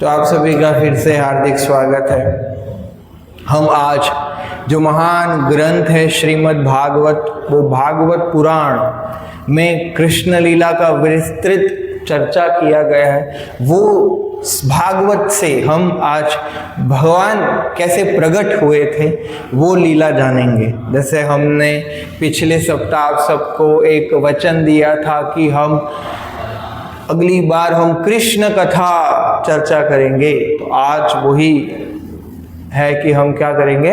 तो आप सभी का फिर से हार्दिक स्वागत है। हम आज जो महान ग्रंथ है श्रीमद् भागवत, वो भागवत पुराण में कृष्ण लीला का विस्तृत चर्चा किया गया है। वो भागवत से हम आज भगवान कैसे प्रकट हुए थे वो लीला जानेंगे। जैसे हमने पिछले सप्ताह आप सबको एक वचन दिया था कि हम अगली बार हम कृष्ण कथा चर्चा करेंगे, तो आज वही है कि हम क्या करेंगे,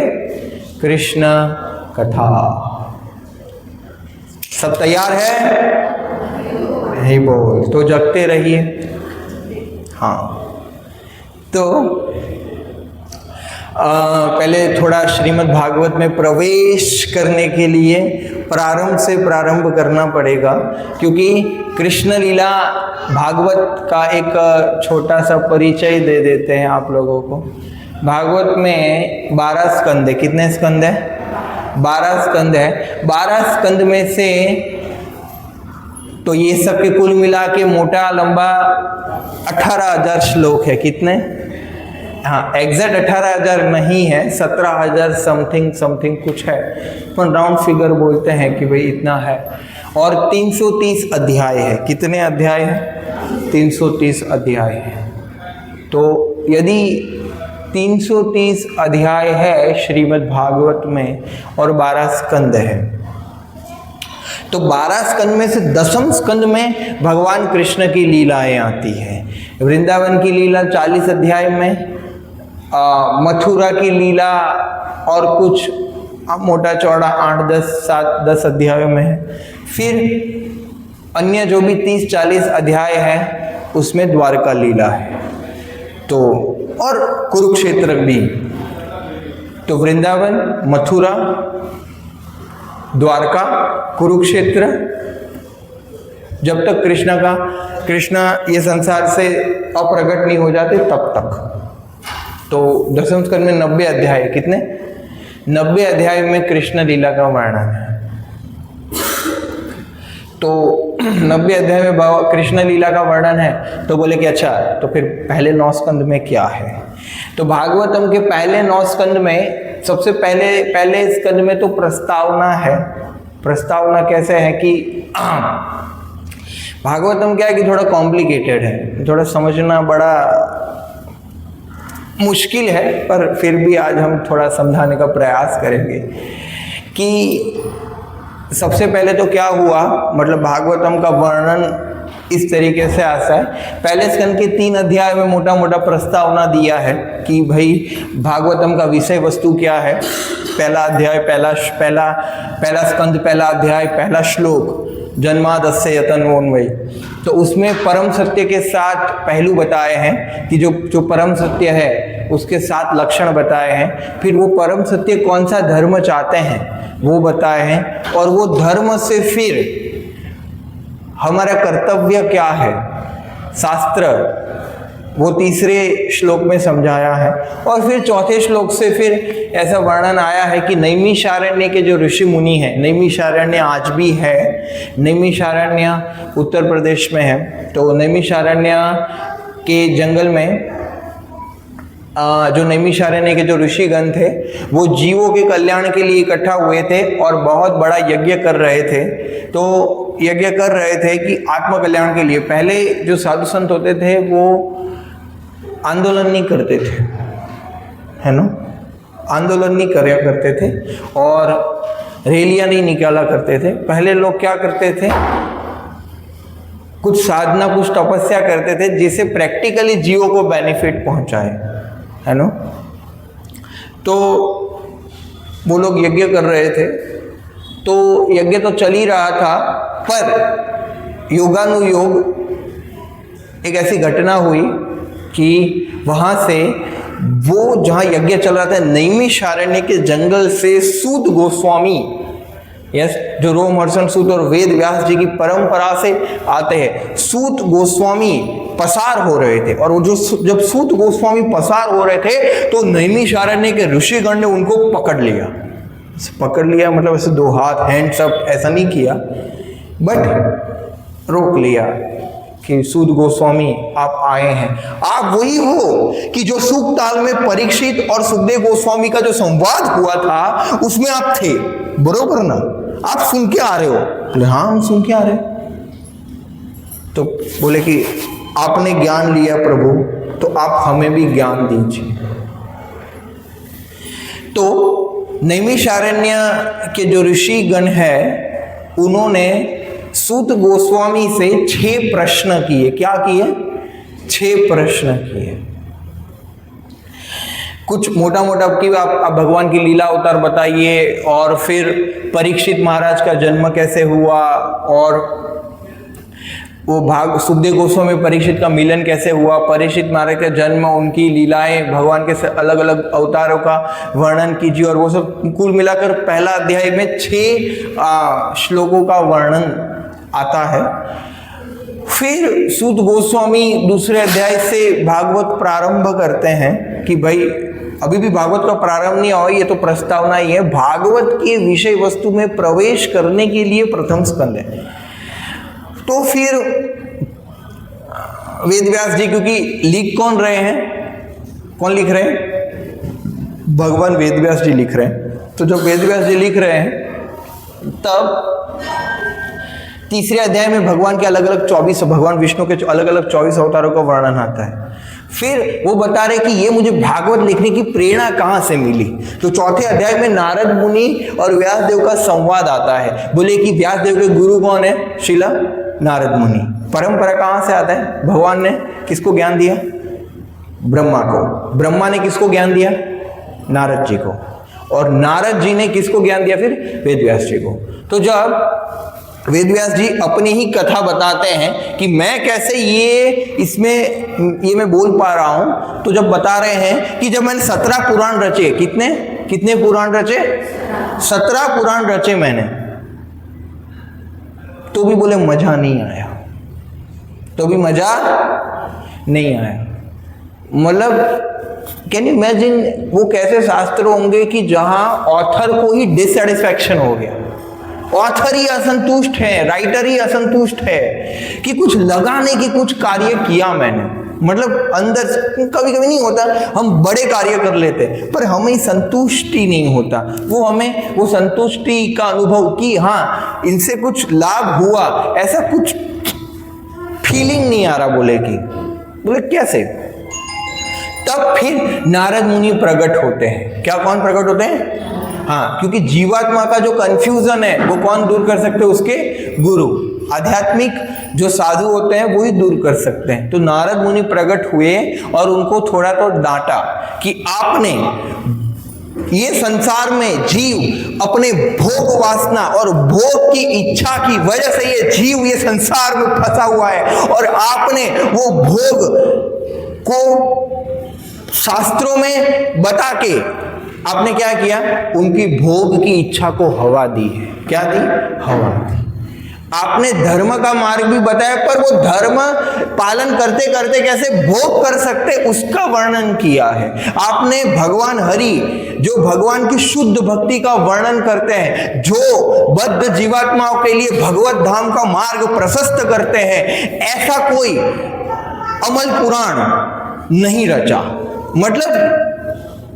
कृष्ण कथा। सब तैयार है? नहीं बोल तो जगते रहिए। हाँ, तो पहले थोड़ा श्रीमद् भागवत में प्रवेश करने के लिए प्रारंभ से प्रारंभ करना पड़ेगा, क्योंकि कृष्ण लीला भागवत का एक छोटा सा परिचय दे देते हैं आप लोगों को। भागवत में 12 स्कंद है। कितने स्कंद है? 12 स्कंद है। 12 स्कंद में से तो ये सब के कुल मिला के मोटा लंबा 18,000 श्लोक है। कितने? हाँ, एग्जैक्ट 18,000 नहीं है, 17,000 समथिंग कुछ है, पर राउंड फिगर बोलते हैं कि भाई इतना है। और 330 अध्याय है। कितने अध्याय है? 330 अध्याय है। तो यदि 330 अध्याय है श्रीमद् भागवत में और 12 स्कंद है, तो 12 स्कंद में से 10वें स्कंद में भगवान कृष्ण की लीलाएं आती है। वृंदावन की लीला 40 अध्याय में, मथुरा की लीला और कुछ मोटा चौड़ा 8-10 अध्यायों में है। फिर अन्य जो भी 30-40 अध्याय है उसमें द्वारका लीला है। तो और कुरुक्षेत्र भी। तो वृंदावन, मथुरा, द्वारका, कुरुक्षेत्र, जब तक कृष्ण ये संसार से अप्रगट नहीं हो जाते तब तक। तो 10वें स्कंद में 90 अध्याय। कितने? 90 अध्याय में कृष्ण लीला का वर्णन है। तो 90 अध्याय में कृष्ण लीला का वर्णन है। तो बोले कि अच्छा, तो फिर पहले 9 स्कंद में क्या है? तो भागवतम के पहले 9 स्कंद में सबसे पहले स्कंद में तो प्रस्तावना है। प्रस्तावना कैसे है कि भागवतम क्या है कि थोड़ा कॉम्प्लिकेटेड है, थोड़ा समझना बड़ा मुश्किल है, पर फिर भी आज हम थोड़ा समझाने का प्रयास करेंगे कि सबसे पहले तो क्या हुआ, मतलब भागवतम का वर्णन इस तरीके से आता है। पहले स्कंद के 3 अध्याय में मोटा मोटा प्रस्तावना दिया है कि भाई भागवतम का विषय वस्तु क्या है। पहला अध्याय, पहला स्कंद, पहला अध्याय, पहला श्लोक, जन्मादस्य यतन्वोन्वयी। तो उसमें परम सत्य के 7 पहलू बताए हैं कि जो परम सत्य है उसके 7 लक्षण बताए हैं। फिर वो परम सत्य कौन सा धर्म चाहते हैं वो बताए हैं, और वो धर्म से फिर हमारा कर्तव्य क्या है, शास्त्र, वो तीसरे श्लोक में समझाया है। और फिर चौथे श्लोक से फिर ऐसा वर्णन आया है कि नैमिषारण्य के जो ऋषि मुनि हैं, नैमिषारण्य आज भी है, नैमिषारण्य उत्तर प्रदेश में है। तो नैमिषारण्य के जंगल में जो नैमिषारण्य के जो ऋषिगण थे वो जीवों के कल्याण के लिए इकट्ठा हुए थे और बहुत बड़ा यज्ञ कर रहे थे। तो यज्ञ कर रहे थे कि आत्म कल्याण के लिए। पहले जो साधु संत होते थे वो आंदोलन नहीं करते थे, है ना, आंदोलन नहीं करते थे और रैलियां नहीं निकाला करते थे। पहले लोग क्या करते थे, कुछ साधना, कुछ तपस्या करते थे जिससे प्रैक्टिकली जीवों को बेनिफिट पहुंचाए, है ना। तो वो लोग यज्ञ कर रहे थे, तो यज्ञ तो चल ही रहा था, पर योगानुयोग एक ऐसी घटना हुई कि वहां से वो जहां यज्ञ चल रहा था नैमिषारण्य के जंगल से सूत गोस्वामी, यस, जो रोमहर्षण सूत और वेद व्यास जी की परंपरा से आते हैं, सूत गोस्वामी पसार हो रहे थे। और वो जब सूत गोस्वामी पसार हो रहे थे तो नैमिषारण्य के ऋषिगण ने उनको पकड़ लिया, मतलब ऐसे 2 हाथ, हैंड्स अप ऐसा नहीं किया, बट रोक लिया कि सूत गोस्वामी आप आए हैं, आप वही हो कि जो सूक्त ताल में परीक्षित और सुखदेव गोस्वामी का जो संवाद हुआ था उसमें आप थे, बरोबर ना? आप सुन के आ रहे हो? बोले हाँ हम सुन के आ रहे हैं। तो बोले कि आपने ज्ञान लिया प्रभु, तो आप हमें भी ज्ञान दीजिए। तो नैमिषारण्य के जो ऋषि गण है उन्होंने सूत गोस्वामी से 6 प्रश्न किए। क्या किए? 6 प्रश्न किए। कुछ मोटा मोटा कि आप भगवान की लीला अवतार बताइए, और फिर परीक्षित महाराज का जन्म कैसे हुआ, और वो सुखदेव गोस्वामी परीक्षित का मिलन कैसे हुआ, परीक्षित महाराज का जन्म, उनकी लीलाएं, भगवान के अलग अलग अवतारों का वर्णन कीजिए। और वो सब कुल मिलाकर पहला अध्याय में 6 श्लोकों का वर्णन आता है। फिर सूत गोस्वामी दूसरे अध्याय से भागवत प्रारंभ करते हैं कि भाई अभी भी भागवत का प्रारंभ नहीं हुआ, ये तो प्रस्तावना ही है। भागवत के विषय वस्तु में प्रवेश करने के लिए प्रथम स्कंद है। तो फिर वेदव्यास जी, क्योंकि लिख कौन रहे हैं, कौन लिख रहे हैं? भगवान वेदव्यास जी लिख रहे हैं। तो जब वेदव्यास जी लिख रहे हैं तब तीसरे अध्याय में भगवान के अलग अलग 24, भगवान विष्णु के अलग अलग 24 अवतारों का वर्णन आता है। फिर वो बता रहे कि ये मुझे भागवत लिखने की प्रेरणा कहाँ से मिली। तो चौथे अध्याय में नारद मुनि और व्यासदेव का संवाद आता है। बोले कि व्यासदेव के गुरु कौन है? शिला नारद मुनि। परंपरा कहाँ से आता है? भगवान ने किसको ज्ञान दिया? ब्रह्मा को। ब्रह्मा ने किसको ज्ञान दिया? नारद जी को। और नारद जी ने किसको ज्ञान दिया? फिर वेदव्यास जी को। तो जब वेदव्यास जी अपनी ही कथा बताते हैं कि मैं कैसे ये मैं बोल पा रहा हूं, तो जब बता रहे हैं कि जब मैंने 17 पुराण रचे, कितने पुराण रचे? 17 पुराण रचे मैंने, तो भी बोले मजा नहीं आया, तो भी मजा नहीं आया। मतलब कैन यू इमेजिन वो कैसे शास्त्र होंगे कि जहां ऑथर को ही डिससेटिस्फैक्शन हो गया, ऑथर ही असंतुष्ट है, राइटर ही असंतुष्ट है कि कुछ लगा नहीं कि कुछ कार्य किया मैंने। मतलब अंदर कभी कभी नहीं होता, हम बड़े कार्य कर लेते पर हमें संतुष्टि नहीं होता, हमें वो संतुष्टि का अनुभव कि हाँ इनसे कुछ लाभ हुआ, ऐसा कुछ फीलिंग नहीं आ रहा। बोले कैसे? तब फिर नारद मुनि प्रकट होते हैं। क्या? कौन प्रकट होते हैं? हाँ, क्योंकि जीवात्मा का जो कंफ्यूजन है वो कौन दूर कर सकते हैं? उसके गुरु, आध्यात्मिक जो साधु होते हैं वो ही दूर कर सकते हैं। तो नारद मुनि प्रकट हुए और उनको थोड़ा तो डांटा कि आपने ये संसार में जीव अपने भोग वासना और भोग की इच्छा की वजह से ये जीव ये संसार में फंसा हुआ है, और आपने वो भोग को शास्त्रों में बता के आपने क्या किया? उनकी भोग की इच्छा को हवा दी है। क्या दी? हवा दी। आपने धर्म का मार्ग भी बताया, पर वो धर्म पालन करते करते कैसे भोग कर सकते उसका वर्णन किया है। आपने भगवान हरि जो भगवान की शुद्ध भक्ति का वर्णन करते हैं, जो बद्ध जीवात्माओं के लिए भगवत धाम का मार्ग प्रशस्त करते हैं, ऐसा कोई अमल पुराण नहीं रचा। मतलब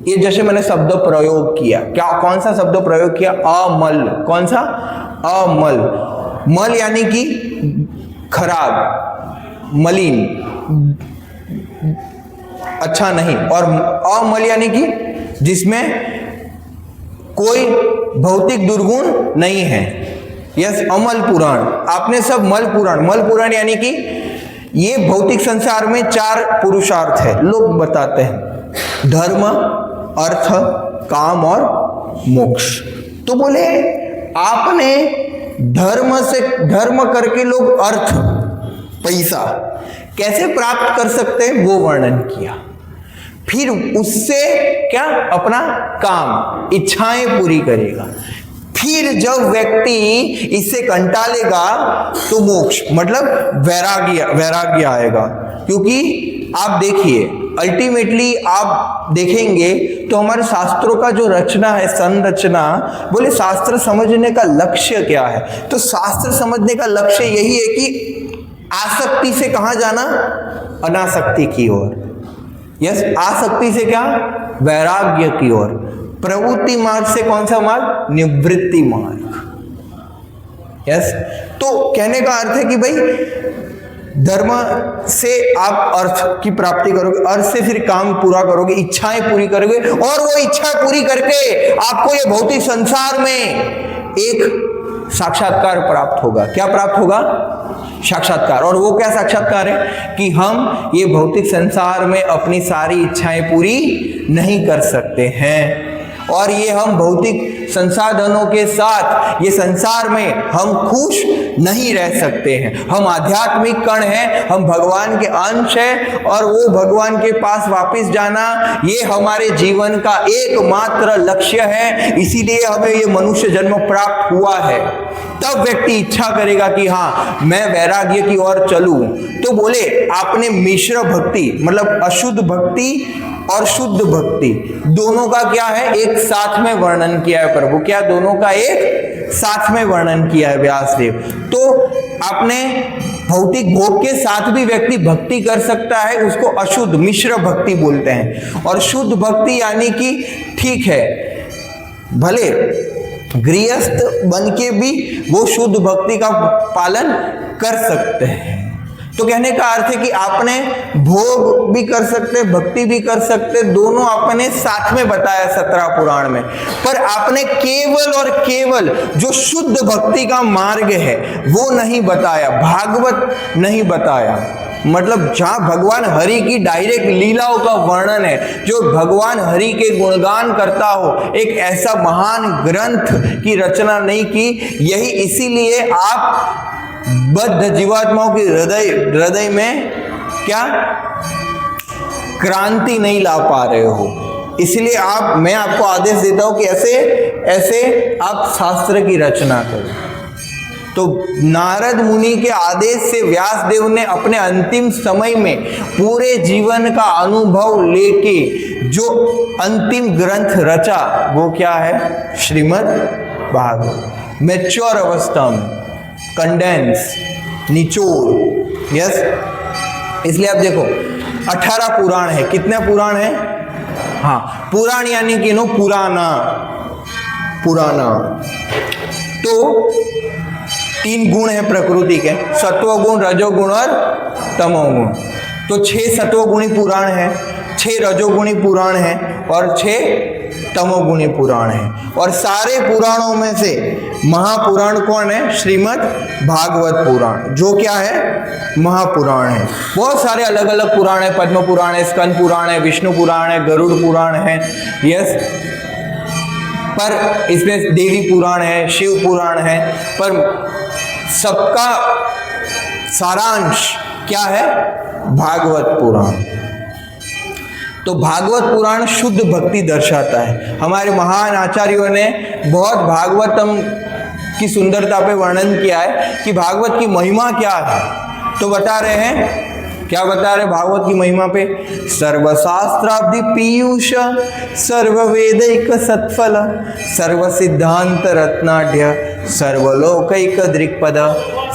ये जैसे मैंने शब्द प्रयोग किया, क्या कौन सा शब्द प्रयोग किया? अमल। कौन सा? अमल। मल यानी कि खराब, मलिन, अच्छा नहीं, और अमल यानी कि जिसमें कोई भौतिक दुर्गुण नहीं है। यस, अमल पुराण। आपने सब मल पुराण यानी कि ये भौतिक संसार में 4 पुरुषार्थ है, लोग बताते हैं, धर्म, अर्थ, काम और मोक्ष। तो बोले आपने धर्म करके लोग अर्थ, पैसा कैसे प्राप्त कर सकते हैं वो वर्णन किया। फिर उससे क्या? अपना काम, इच्छाएं पूरी करेगा। फिर जब व्यक्ति इससे कंटालेगा तो मोक्ष मतलब वैराग्य आएगा। क्योंकि आप देखिए अल्टीमेटली आप देखेंगे तो हमारे शास्त्रों का जो रचना है, संरचना, बोले शास्त्र समझने का लक्ष्य क्या है? तो शास्त्र समझने का लक्ष्य यही है कि आसक्ति से कहां जाना? अनासक्ति की ओर। यस, आसक्ति से क्या? वैराग्य की ओर। प्रवृत्ति मार्ग से कौन सा मार्ग? निवृत्ति मार्ग। यस, तो कहने का अर्थ है कि भाई धर्म से आप अर्थ की प्राप्ति करोगे, अर्थ से फिर काम पूरा करोगे, इच्छाएं पूरी करोगे, और वो इच्छा पूरी करके आपको ये भौतिक संसार में एक साक्षात्कार प्राप्त होगा। क्या प्राप्त होगा? साक्षात्कार। और वो क्या साक्षात्कार है? कि हम ये भौतिक संसार में अपनी सारी इच्छाएं पूरी नहीं कर सकते हैं, और ये हम भौतिक संसाधनों के साथ ये संसार में हम खुश नहीं रह सकते हैं। हम आध्यात्मिक कण हैं, हम भगवान के अंश हैं, और वो भगवान के पास वापस जाना ये हमारे जीवन का एकमात्र लक्ष्य है। इसीलिए हमें ये मनुष्य जन्म प्राप्त हुआ है। तब व्यक्ति इच्छा करेगा कि हाँ, मैं वैराग्य की ओर चलूं। तो बोले आपने मिश्र भक्ति, मतलब अशुद्ध भक्ति और शुद्ध भक्ति, दोनों का क्या है? एक साथ में वर्णन किया है प्रभु। क्या? दोनों का एक साथ में वर्णन किया है व्यासदेव। तो आपने भौतिक भोग के साथ भी व्यक्ति भक्ति कर सकता है, उसको अशुद्ध मिश्र भक्ति बोलते हैं। और शुद्ध भक्ति यानी कि ठीक है, भले गृहस्थ बन के भी वो शुद्ध भक्ति का पालन कर सकते हैं। तो कहने का अर्थ है कि आपने भोग भी कर सकते, भक्ति भी कर सकते, दोनों आपने साथ में बताया 17 पुराण में। पर आपने केवल और केवल जो शुद्ध भक्ति का मार्ग है वो नहीं बताया, भागवत नहीं बताया। मतलब जहां भगवान हरि की डायरेक्ट लीलाओं का वर्णन है, जो भगवान हरि के गुणगान करता हो, एक ऐसा महान ग्रंथ की रचना नहीं की। यही इसीलिए आप बद्ध जीवात्माओं के हृदय में क्या क्रांति नहीं ला पा रहे हो। इसलिए मैं आपको आदेश देता हूं कि ऐसे आप शास्त्र की रचना करो। तो नारद मुनि के आदेश से व्यास देव ने अपने अंतिम समय में पूरे जीवन का अनुभव लेके जो अंतिम ग्रंथ रचा वो क्या है? श्रीमद् भागवत। मैच्योर अवस्था में, कंडेंस, निचोड़। यस, इसलिए आप देखो 18 पुराण है। कितने पुराण है? हाँ, पुराण यानी कि नो पुराना। तो 3 गुण है प्रकृति के, सत्वगुण, रजोगुण और तमोगुण। तो 6 सत्वगुणी पुराण है, 6 रजोगुणी पुराण है और 6 तमोगुणी पुराण है। और सारे पुराणों में से महापुराण कौन है? श्रीमद् भागवत पुराण, जो क्या है? महापुराण है। बहुत सारे अलग अलग पुराण है, पद्म पुराण है, स्कंद पुराण है, विष्णु पुराण है, गरुड़ पुराण है। यस, पर इसमें देवी पुराण है, शिव पुराण है, पर सबका सारांश क्या है? भागवत पुराण। तो भागवत पुराण शुद्ध भक्ति दर्शाता है। हमारे महान आचार्यों ने बहुत भागवतम की सुंदरता पे वर्णन किया है कि भागवत की महिमा क्या है। तो बता रहे हैं, क्या बता रहे भागवत की महिमा पे? सर्वशास्त्राब्धि पीयूष, सर्ववेदैक सत्फल, सर्व सिद्धांत रत्नाढ्य, सर्वलोकैक दृक्पद,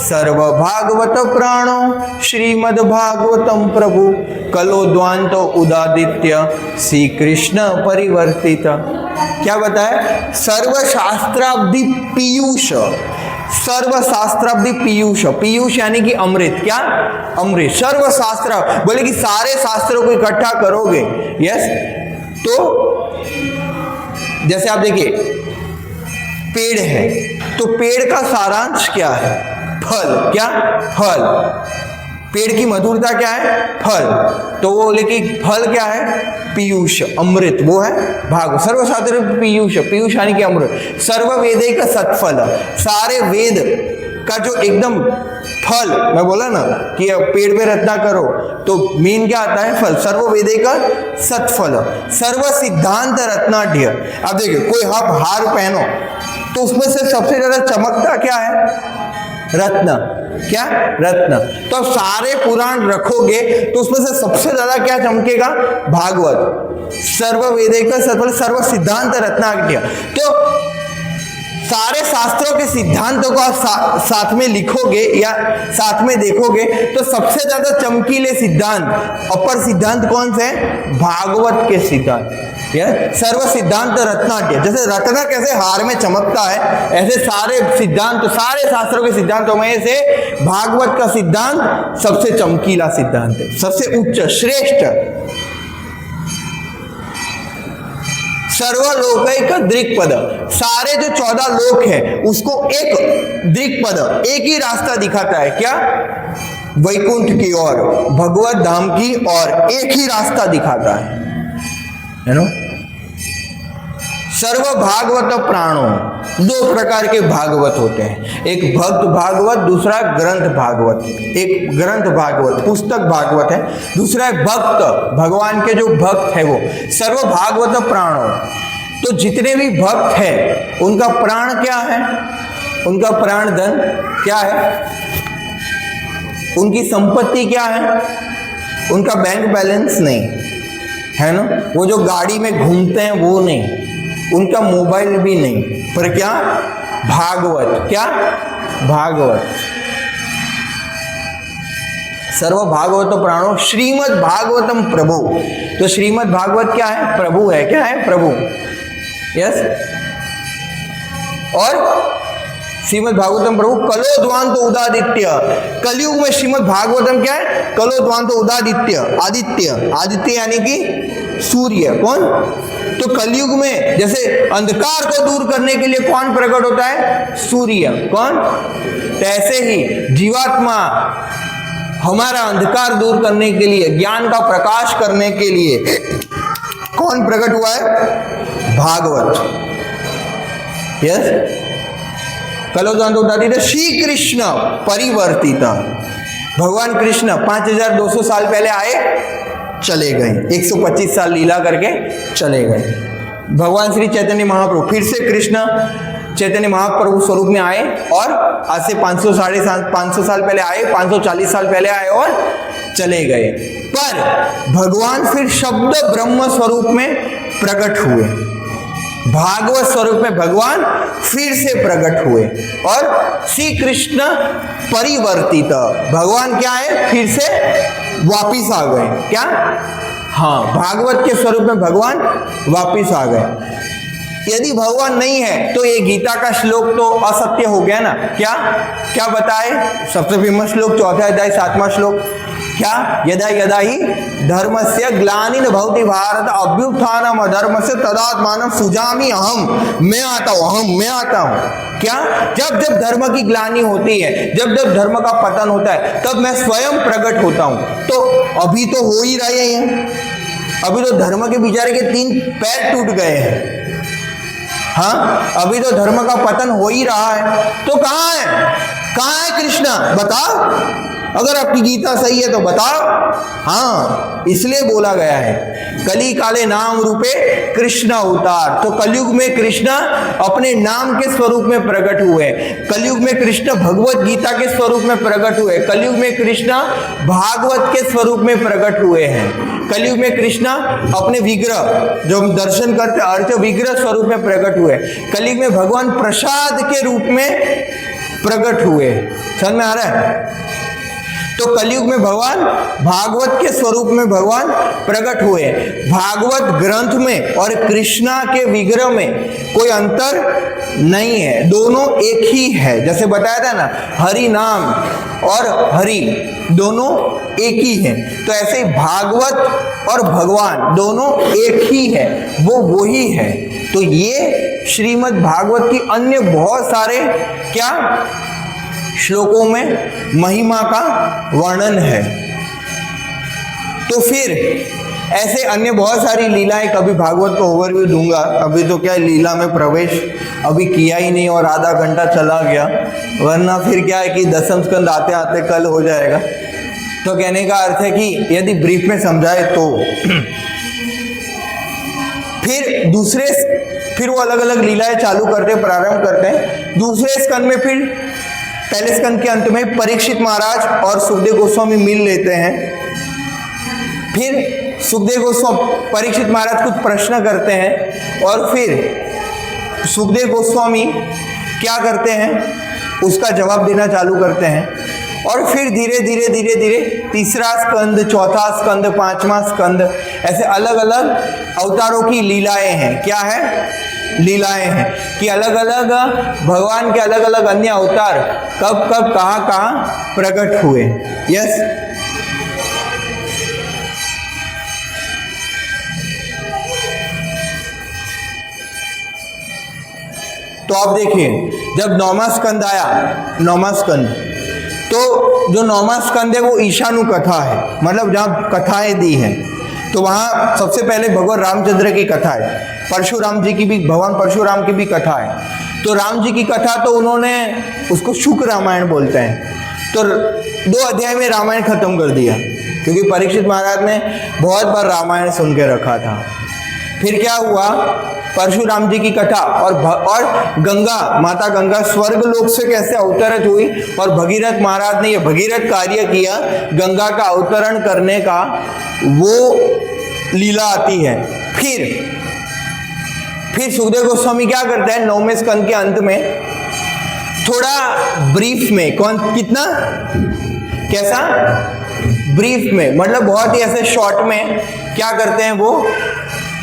सर्वभागवत प्राणो श्रीमद् भागवतम प्रभु, कलोद्वांत उदादित्य श्री कृष्ण परिवर्तित। क्या बताया? सर्वशास्त्राब्धि पीयूष, सर्वशास्त्राब्धि पीयूष, पीयूष यानी कि अमृत। क्या? अमृत। सर्वशास्त्र बोले कि सारे शास्त्रों को इकट्ठा करोगे। यस, तो जैसे आप देखिए पेड़ है, तो पेड़ का सारांश क्या है? फल। क्या? फल। पेड़ की मधुरता क्या है? फल। तो वो बोले कि फल क्या है? पीयूष, अमृत, वो है भाग। सर्वशास्त्र पीयूष, पीयूष यानी कि अमृत। सर्व वेदे का सत्फल, सारे वेद का जो एकदम फल, मैं बोला ना कि पेड़ पे रत्ना करो तो मेन क्या आता है? फल। सर्व वेदे का सत्फल, सर्व सिद्धांत रत्नाढ्य। अब देखिए कोई आप हार पहनो तो उसमें से सबसे ज्यादा चमकता क्या है? रत्न। क्या? रत्न। तो अब सारे पुराण रखोगे तो उसमें से सबसे ज्यादा क्या चमकेगा? भागवत। सर्व वेदैक सत्फल, सर्व सिद्धांत रत्नाढ्य। तो सारे शास्त्रों के सिद्धांतों को आप साथ में लिखोगे या साथ में देखोगे तो सबसे ज्यादा चमकीले सिद्धांत, अपर सिद्धांत कौन से हैं? भागवत के सिद्धांत। सर्व सिद्धांत रत्नाट्य, जैसे रत्न कैसे हार में चमकता है, ऐसे सारे सिद्धांत, सारे शास्त्रों के सिद्धांतों में से भागवत का सिद्धांत सबसे चमकीला सिद्धांत है, सबसे उच्च श्रेष्ठ। सर्वलोकैक दृक्पद, सारे जो 14 लोक है उसको एक दृक्पद, एक ही रास्ता दिखाता है। क्या? वैकुंठ की ओर, भगवत धाम की ओर एक ही रास्ता दिखाता है नो। सर्व भागवत प्राणो, दो प्रकार के भागवत होते हैं, एक भक्त भागवत, दूसरा ग्रंथ भागवत। एक ग्रंथ भागवत पुस्तक भागवत है, दूसरा है भक्त, भगवान के जो भक्त है वो। सर्व भागवत प्राणो, तो जितने भी भक्त हैं उनका प्राण क्या है? उनका प्राण धन क्या है? उनकी संपत्ति क्या है? उनका बैंक बैलेंस नहीं है ना, वो जो गाड़ी में घूमते हैं वो नहीं, उनका मोबाइल भी नहीं, पर क्या? भागवत। क्या? भागवत। सर्व भागवत प्राणो श्रीमद् भागवतम प्रभु, तो श्रीमद् भागवत क्या है? प्रभु है। क्या है? प्रभु। यस। और श्रीमद् भागवतम प्रभु कलोध्वांत उदादित्य, कलयुग में श्रीमद् भागवतम क्या है? कलोध्वांत उदादित्य, आदित्य, आदित्य यानी कि सूर्य। कौन? तो कलयुग में जैसे अंधकार को दूर करने के लिए कौन प्रकट होता है? सूर्य। कौन? ऐसे ही जीवात्मा हमारा अंधकार दूर करने के लिए, ज्ञान का प्रकाश करने के लिए कौन प्रकट हुआ है? भागवत। यस। कलोध्वांत उदादित्य श्री कृष्ण परिवर्तित, भगवान कृष्ण 5200 साल पहले आए, चले गए, 125 साल लीला करके चले गए। भगवान श्री चैतन्य महाप्रभु फिर से कृष्ण चैतन्य महाप्रभु स्वरूप में आए और आज से 500 साल पहले आए, 540 साल पहले आए और चले गए। पर भगवान फिर शब्द ब्रह्म स्वरूप में प्रकट हुए, भागवत स्वरूप में भगवान फिर से प्रकट हुए और श्री कृष्ण परिवर्तित, भगवान क्या है? फिर से वापिस आ गए। क्या? हाँ, भागवत के स्वरूप में भगवान वापिस आ गए। यदि भगवान नहीं है तो ये गीता का श्लोक तो असत्य हो गया ना। क्या? क्या बताए? सबसे फेमस श्लोक 4 अध्याय 7वां श्लोक क्या? यदा यदा ही धर्मस्य ग्लानिन भवति भारत अभ्युत्थानम अधर्मस्य तदात्मानं सृजामि अहम, मैं आता हूँ। क्या? जब जब धर्म की ग्लानि होती है, जब जब धर्म का पतन होता है, तब मैं स्वयं प्रकट होता हूँ। तो अभी तो हो ही रहे हैं, अभी तो धर्म के बेचारे के 3 पैर टूट गए हैं। हाँ, अभी तो धर्म का पतन हो ही रहा है, तो कहाँ है कृष्ण? बताओ, अगर आपकी गीता सही है तो बताओ। हाँ, इसलिए बोला गया है कली काले नाम रूपे कृष्ण अवतार, तो कलयुग में कृष्ण अपने नाम के स्वरूप में प्रकट हुए, कलयुग में कृष्ण भगवत गीता के स्वरूप में प्रकट हुए, कलयुग में कृष्ण भागवत के स्वरूप में प्रकट हुए हैं, कलयुग में कृष्ण अपने विग्रह जो हम दर्शन करते अर्थ विग्रह स्वरूप में प्रकट हुए, कलयुग में भगवान प्रसाद के रूप में प्रकट हुए। समझ में आ रहा है? तो कलयुग में भगवान भागवत के स्वरूप में भगवान प्रकट हुए। भागवत ग्रंथ में और कृष्णा के विग्रह में कोई अंतर नहीं है, दोनों एक ही है। जैसे बताया था ना, हरि नाम और हरि दोनों एक ही है, तो ऐसे भागवत और भगवान दोनों एक ही है, वो वही है। तो ये श्रीमद् भागवत की अन्य बहुत सारे क्या श्लोकों में महिमा का वर्णन है। तो फिर ऐसे अन्य बहुत सारी लीलाएं, कभी भागवत को ओवरव्यू दूंगा, अभी तो क्या लीला में प्रवेश अभी किया ही नहीं और आधा घंटा चला गया, वरना फिर क्या है कि 10वें स्कंद आते आते कल हो जाएगा। तो कहने का अर्थ है कि यदि ब्रीफ में समझाए तो फिर वो अलग अलग लीलाएं चालू करते प्रारंभ करते हैं। दूसरे स्कंद में फिर पहले स्कंद के अंत में परीक्षित महाराज और सुखदेव गोस्वामी मिल लेते हैं। फिर सुखदेव गोस्वामी परीक्षित महाराज कुछ प्रश्न करते हैं और फिर सुखदेव गोस्वामी क्या करते हैं, उसका जवाब देना चालू करते हैं। और फिर धीरे धीरे धीरे धीरे तीसरा स्कंद, चौथा स्कंद, पांचवा स्कंद, ऐसे अलग अलग अवतारों की लीलाएं हैं। क्या है? लीलाएं हैं कि अलग अलग भगवान के अलग अलग अन्य अवतार कब कब कहाँ कहाँ प्रकट हुए। यस, तो आप देखिए, जब नौवां स्कंद आया, नौवां स्कंद, तो जो नौवां स्कंद है वो ईशानु कथा है, मतलब जहाँ कथाएं दी हैं। तो वहाँ सबसे पहले भगवान रामचंद्र की कथा है, परशुराम जी की भी, भगवान परशुराम की भी कथा है। तो राम जी की कथा तो उन्होंने उसको शुक रामायण बोलते हैं, तो 2 अध्याय में रामायण खत्म कर दिया, क्योंकि परीक्षित महाराज ने बहुत बार रामायण सुन के रखा था। फिर क्या हुआ, परशुराम जी की कथा और गंगा, माता गंगा स्वर्ग लोक से कैसे अवतरित हुई और भगीरथ महाराज ने ये भगीरथ कार्य किया गंगा का अवतरण करने का, वो लीला आती है। फिर सुखदेव गोस्वामी क्या करते हैं, 9वें स्कंद के अंत में थोड़ा ब्रीफ में, कितना, कैसा ब्रीफ में, मतलब बहुत ही ऐसे शॉर्ट में क्या करते हैं, वो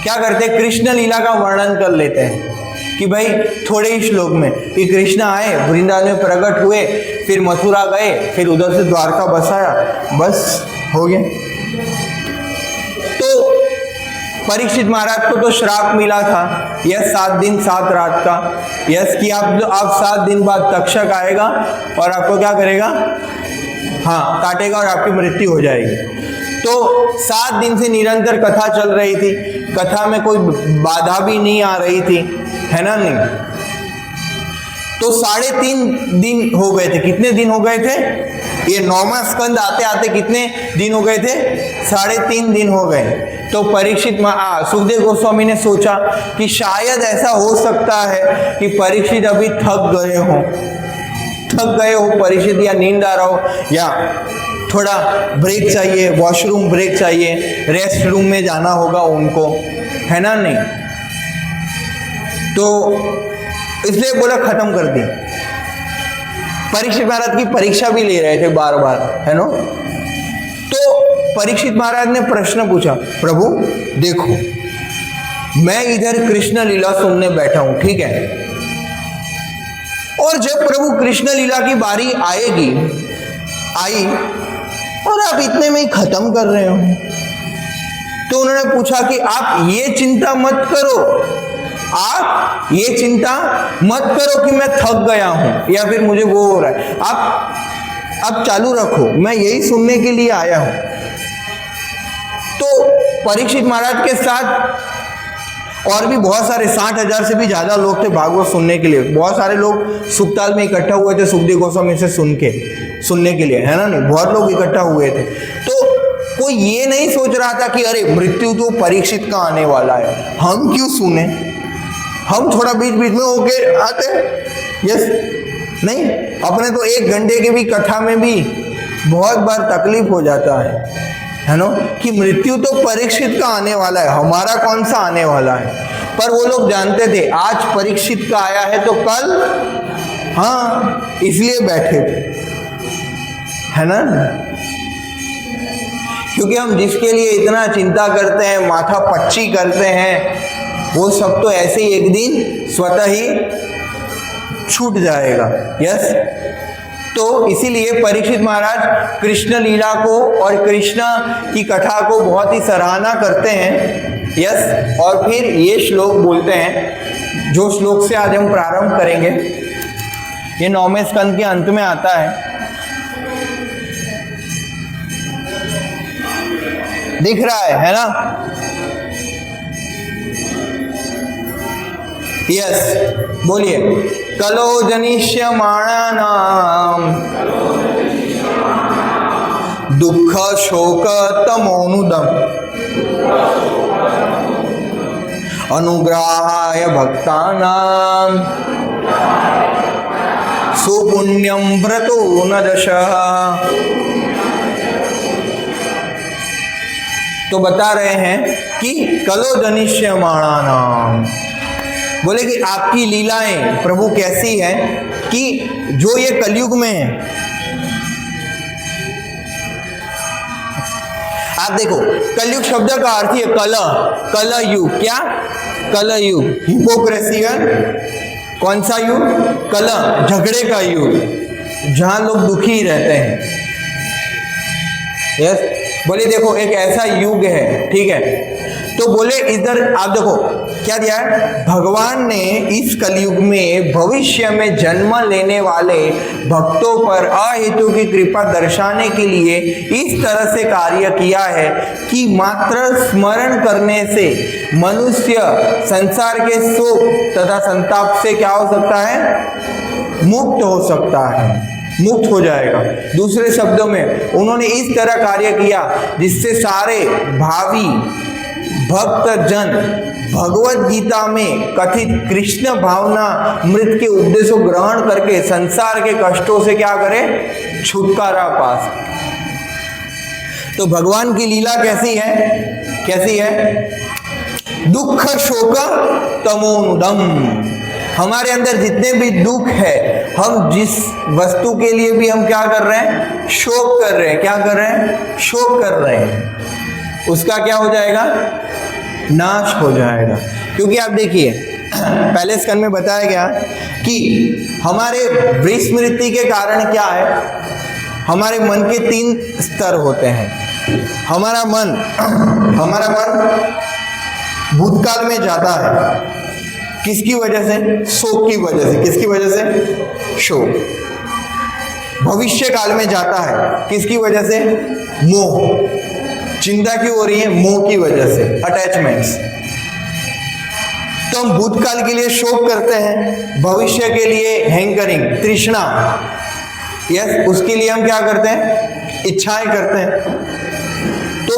क्या करते हैं, कृष्ण लीला का वर्णन कर लेते हैं कि भाई थोड़े ही श्लोक में कि कृष्ण आए, वृंदावन में प्रकट हुए, फिर मथुरा गए, फिर उधर से द्वारका बसाया, बस हो गया। तो परीक्षित महाराज को तो श्राप मिला था, यह 7 दिन 7 रात का, यस, कि आप 7 दिन बाद तक्षक आएगा और आपको क्या करेगा, हाँ, काटेगा और आपकी मृत्यु हो जाएगी। तो 7 दिन से निरंतर कथा चल रही थी, कथा में कोई बाधा भी नहीं आ रही थी, है ना, नहीं। तो 3.5 दिन हो गए थे। कितने दिन हो गए थे, ये 9वां स्कंद आते आते कितने दिन हो गए थे, 3.5 दिन हो गए। तो परीक्षित सुखदेव गोस्वामी ने सोचा कि शायद ऐसा हो सकता है कि परीक्षित अभी थक गए हो परीक्षित, या नींद आ रहा हो, या थोड़ा ब्रेक चाहिए, वॉशरूम ब्रेक चाहिए, रेस्ट रूम में जाना होगा उनको, है ना, नहीं। तो इसलिए बोला खत्म कर दी। परीक्षित महाराज की परीक्षा भी ले रहे थे बार बार, है ना। तो परीक्षित महाराज ने प्रश्न पूछा, प्रभु देखो, मैं इधर कृष्ण लीला सुनने बैठा हूं, ठीक है, और जब प्रभु कृष्ण लीला की बारी आई और आप इतने में ही खत्म कर रहे हो। तो उन्होंने पूछा कि आप ये चिंता मत करो, आप ये चिंता मत करो कि मैं थक गया हूं या फिर मुझे वो हो रहा है, आप चालू रखो, मैं यही सुनने के लिए आया हूं। तो परीक्षित महाराज के साथ और भी बहुत सारे 60,000 से भी ज्यादा लोग थे भागवत सुनने के लिए। बहुत सारे लोग सुखताल में इकट्ठा हुए थे सुखदेव गोस्वामी से सुनने के लिए, है ना, नहीं, बहुत लोग इकट्ठा हुए थे। तो कोई ये नहीं सोच रहा था कि अरे मृत्यु तो परीक्षित का आने वाला है, हम क्यों सुने, हम थोड़ा बीच बीच में होके आते, यस, नहीं, अपने तो 1 घंटे की भी कथा में भी बहुत बार तकलीफ हो जाता है ना, कि मृत्यु तो परीक्षित का आने वाला है, हमारा कौन सा आने वाला है। पर वो लोग जानते थे आज परीक्षित का आया है तो कल, हाँ, इसलिए बैठे थे, है ना। क्योंकि हम जिसके लिए इतना चिंता करते हैं, माथा पच्ची करते हैं, वो सब तो ऐसे ही एक दिन स्वतः ही छूट जाएगा, यस। तो इसीलिए परीक्षित महाराज कृष्ण लीला को और कृष्ण की कथा को बहुत ही सराहना करते हैं, यस। और फिर ये श्लोक बोलते हैं, जो श्लोक से आज हम प्रारंभ करेंगे, ये 9वें स्कंद के अंत में आता है। दिख रहा है ना, यस, बोलिए। कलो जनिष्यमाणानां दुःख शोक तमोनुदम् अनुग्रहाय भक्तानां सुपुण्यं व्रतो न दशः। तो बता रहे हैं कि कलो जनिष्यमाणानां, बोले कि आपकी लीलाएं प्रभु कैसी है कि जो ये कलयुग में है। आप देखो कलयुग शब्द का अर्थ ही है कलह युग। क्या कलह युग? हिपोक्रेसी है। कौन सा युग? कलह, झगड़े का युग, जहां लोग दुखी रहते हैं। यस, बोले देखो एक ऐसा युग है, ठीक है। तो बोले इधर आप देखो क्या दिया है, भगवान ने इस कलयुग में भविष्य में जन्म लेने वाले भक्तों पर अहेतु की कृपा दर्शाने के लिए इस तरह से कार्य किया है कि मात्र स्मरण करने से मनुष्य संसार के शोक तथा संताप से क्या हो सकता है? मुक्त हो सकता है, मुक्त हो जाएगा। दूसरे शब्दों में उन्होंने इस तरह कार्य किया जिससे सारे भावी भक्त जन भगवत गीता में कथित कृष्ण भावना मृत के उपदेश को ग्रहण करके संसार के कष्टों से क्या करें? छुटकारा पा सके। तो भगवान की लीला कैसी है? कैसी है? दुख शोक तमोनुदम। हमारे अंदर जितने भी दुख है, हम जिस वस्तु के लिए भी हम क्या कर रहे हैं? शोक कर रहे हैं। क्या कर रहे हैं? शोक कर रहे हैं। उसका क्या हो जाएगा? नाश हो जाएगा। क्योंकि आप देखिए पहले स्कंद में बताया गया कि हमारे विस्मृति के कारण क्या है? हमारे मन के 3 स्तर होते हैं। हमारा मन भूतकाल में जाता है। किसकी वजह से? शोक की वजह से। किसकी वजह से? शोक। भविष्य काल में जाता है। किसकी वजह से? मोह। चिंता क्यों हो रही है? मोह की वजह से, अटैचमेंट्स। तो हम भूतकाल के लिए शोक करते हैं, भविष्य के लिए हैंकरिंग, तृष्णा। यस, उसके लिए हम क्या करते हैं? इच्छाएं करते हैं। तो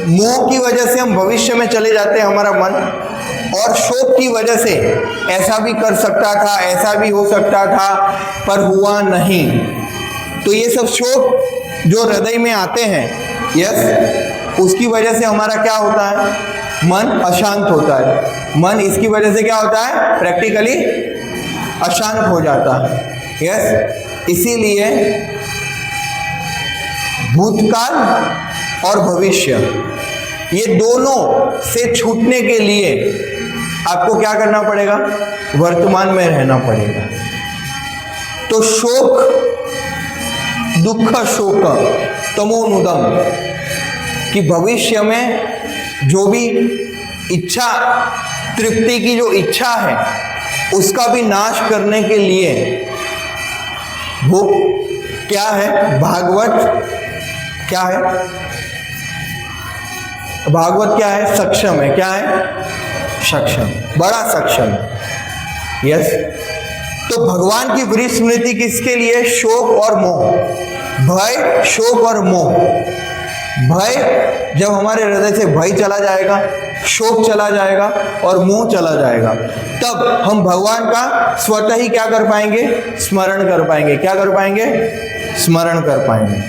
मोह की वजह से हम भविष्य में चले जाते हैं, हमारा मन। और शोक की वजह से ऐसा भी कर सकता था, ऐसा भी हो सकता था, पर हुआ नहीं। तो ये सब शोक जो हृदय में आते हैं, यस, उसकी वजह से हमारा क्या होता है? मन अशांत होता है। मन इसकी वजह से क्या होता है? प्रैक्टिकली अशांत हो जाता है। यस, इसीलिए भूतकाल और भविष्य, ये दोनों से छूटने के लिए आपको क्या करना पड़ेगा? वर्तमान में रहना पड़ेगा। तो शोक, दुख शोक तमोनुदम, कि भविष्य में जो भी इच्छा, तृप्ति की जो इच्छा है, उसका भी नाश करने के लिए वो क्या है? भागवत क्या है? भागवत क्या है? सक्षम है। क्या है? सक्षम, बड़ा सक्षम। यस, तो भगवान की विस्मृति किसके लिए? शोक और मोह। भय, शोक और मोह। भय, जब हमारे हृदय से भय चला जाएगा, शोक चला जाएगा और मोह चला जाएगा, तब हम भगवान का स्वतः ही क्या कर पाएंगे? स्मरण कर पाएंगे। क्या कर पाएंगे? स्मरण कर पाएंगे।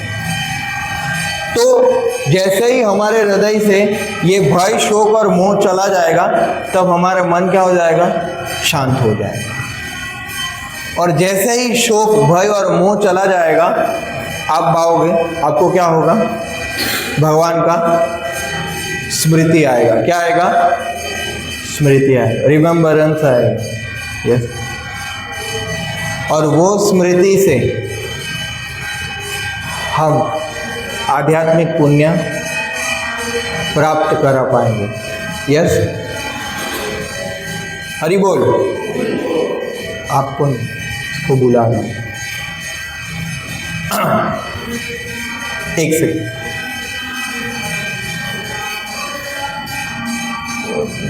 तो जैसे ही हमारे हृदय से ये भय, शोक और मोह चला जाएगा, तब हमारा मन क्या हो जाएगा? शांत हो जाएगा। और जैसे ही शोक, भय और मोह चला जाएगा, आप पाओगे, आपको क्या होगा? भगवान का स्मृति आएगा। क्या आएगा? स्मृति आएगा, रिमेम्बरेंस आएगा। यस, और वो स्मृति से हम आध्यात्मिक पुण्य प्राप्त कर पाएंगे। यस, हरि बोल। आपको इसको बुलाना, एक सेकंड।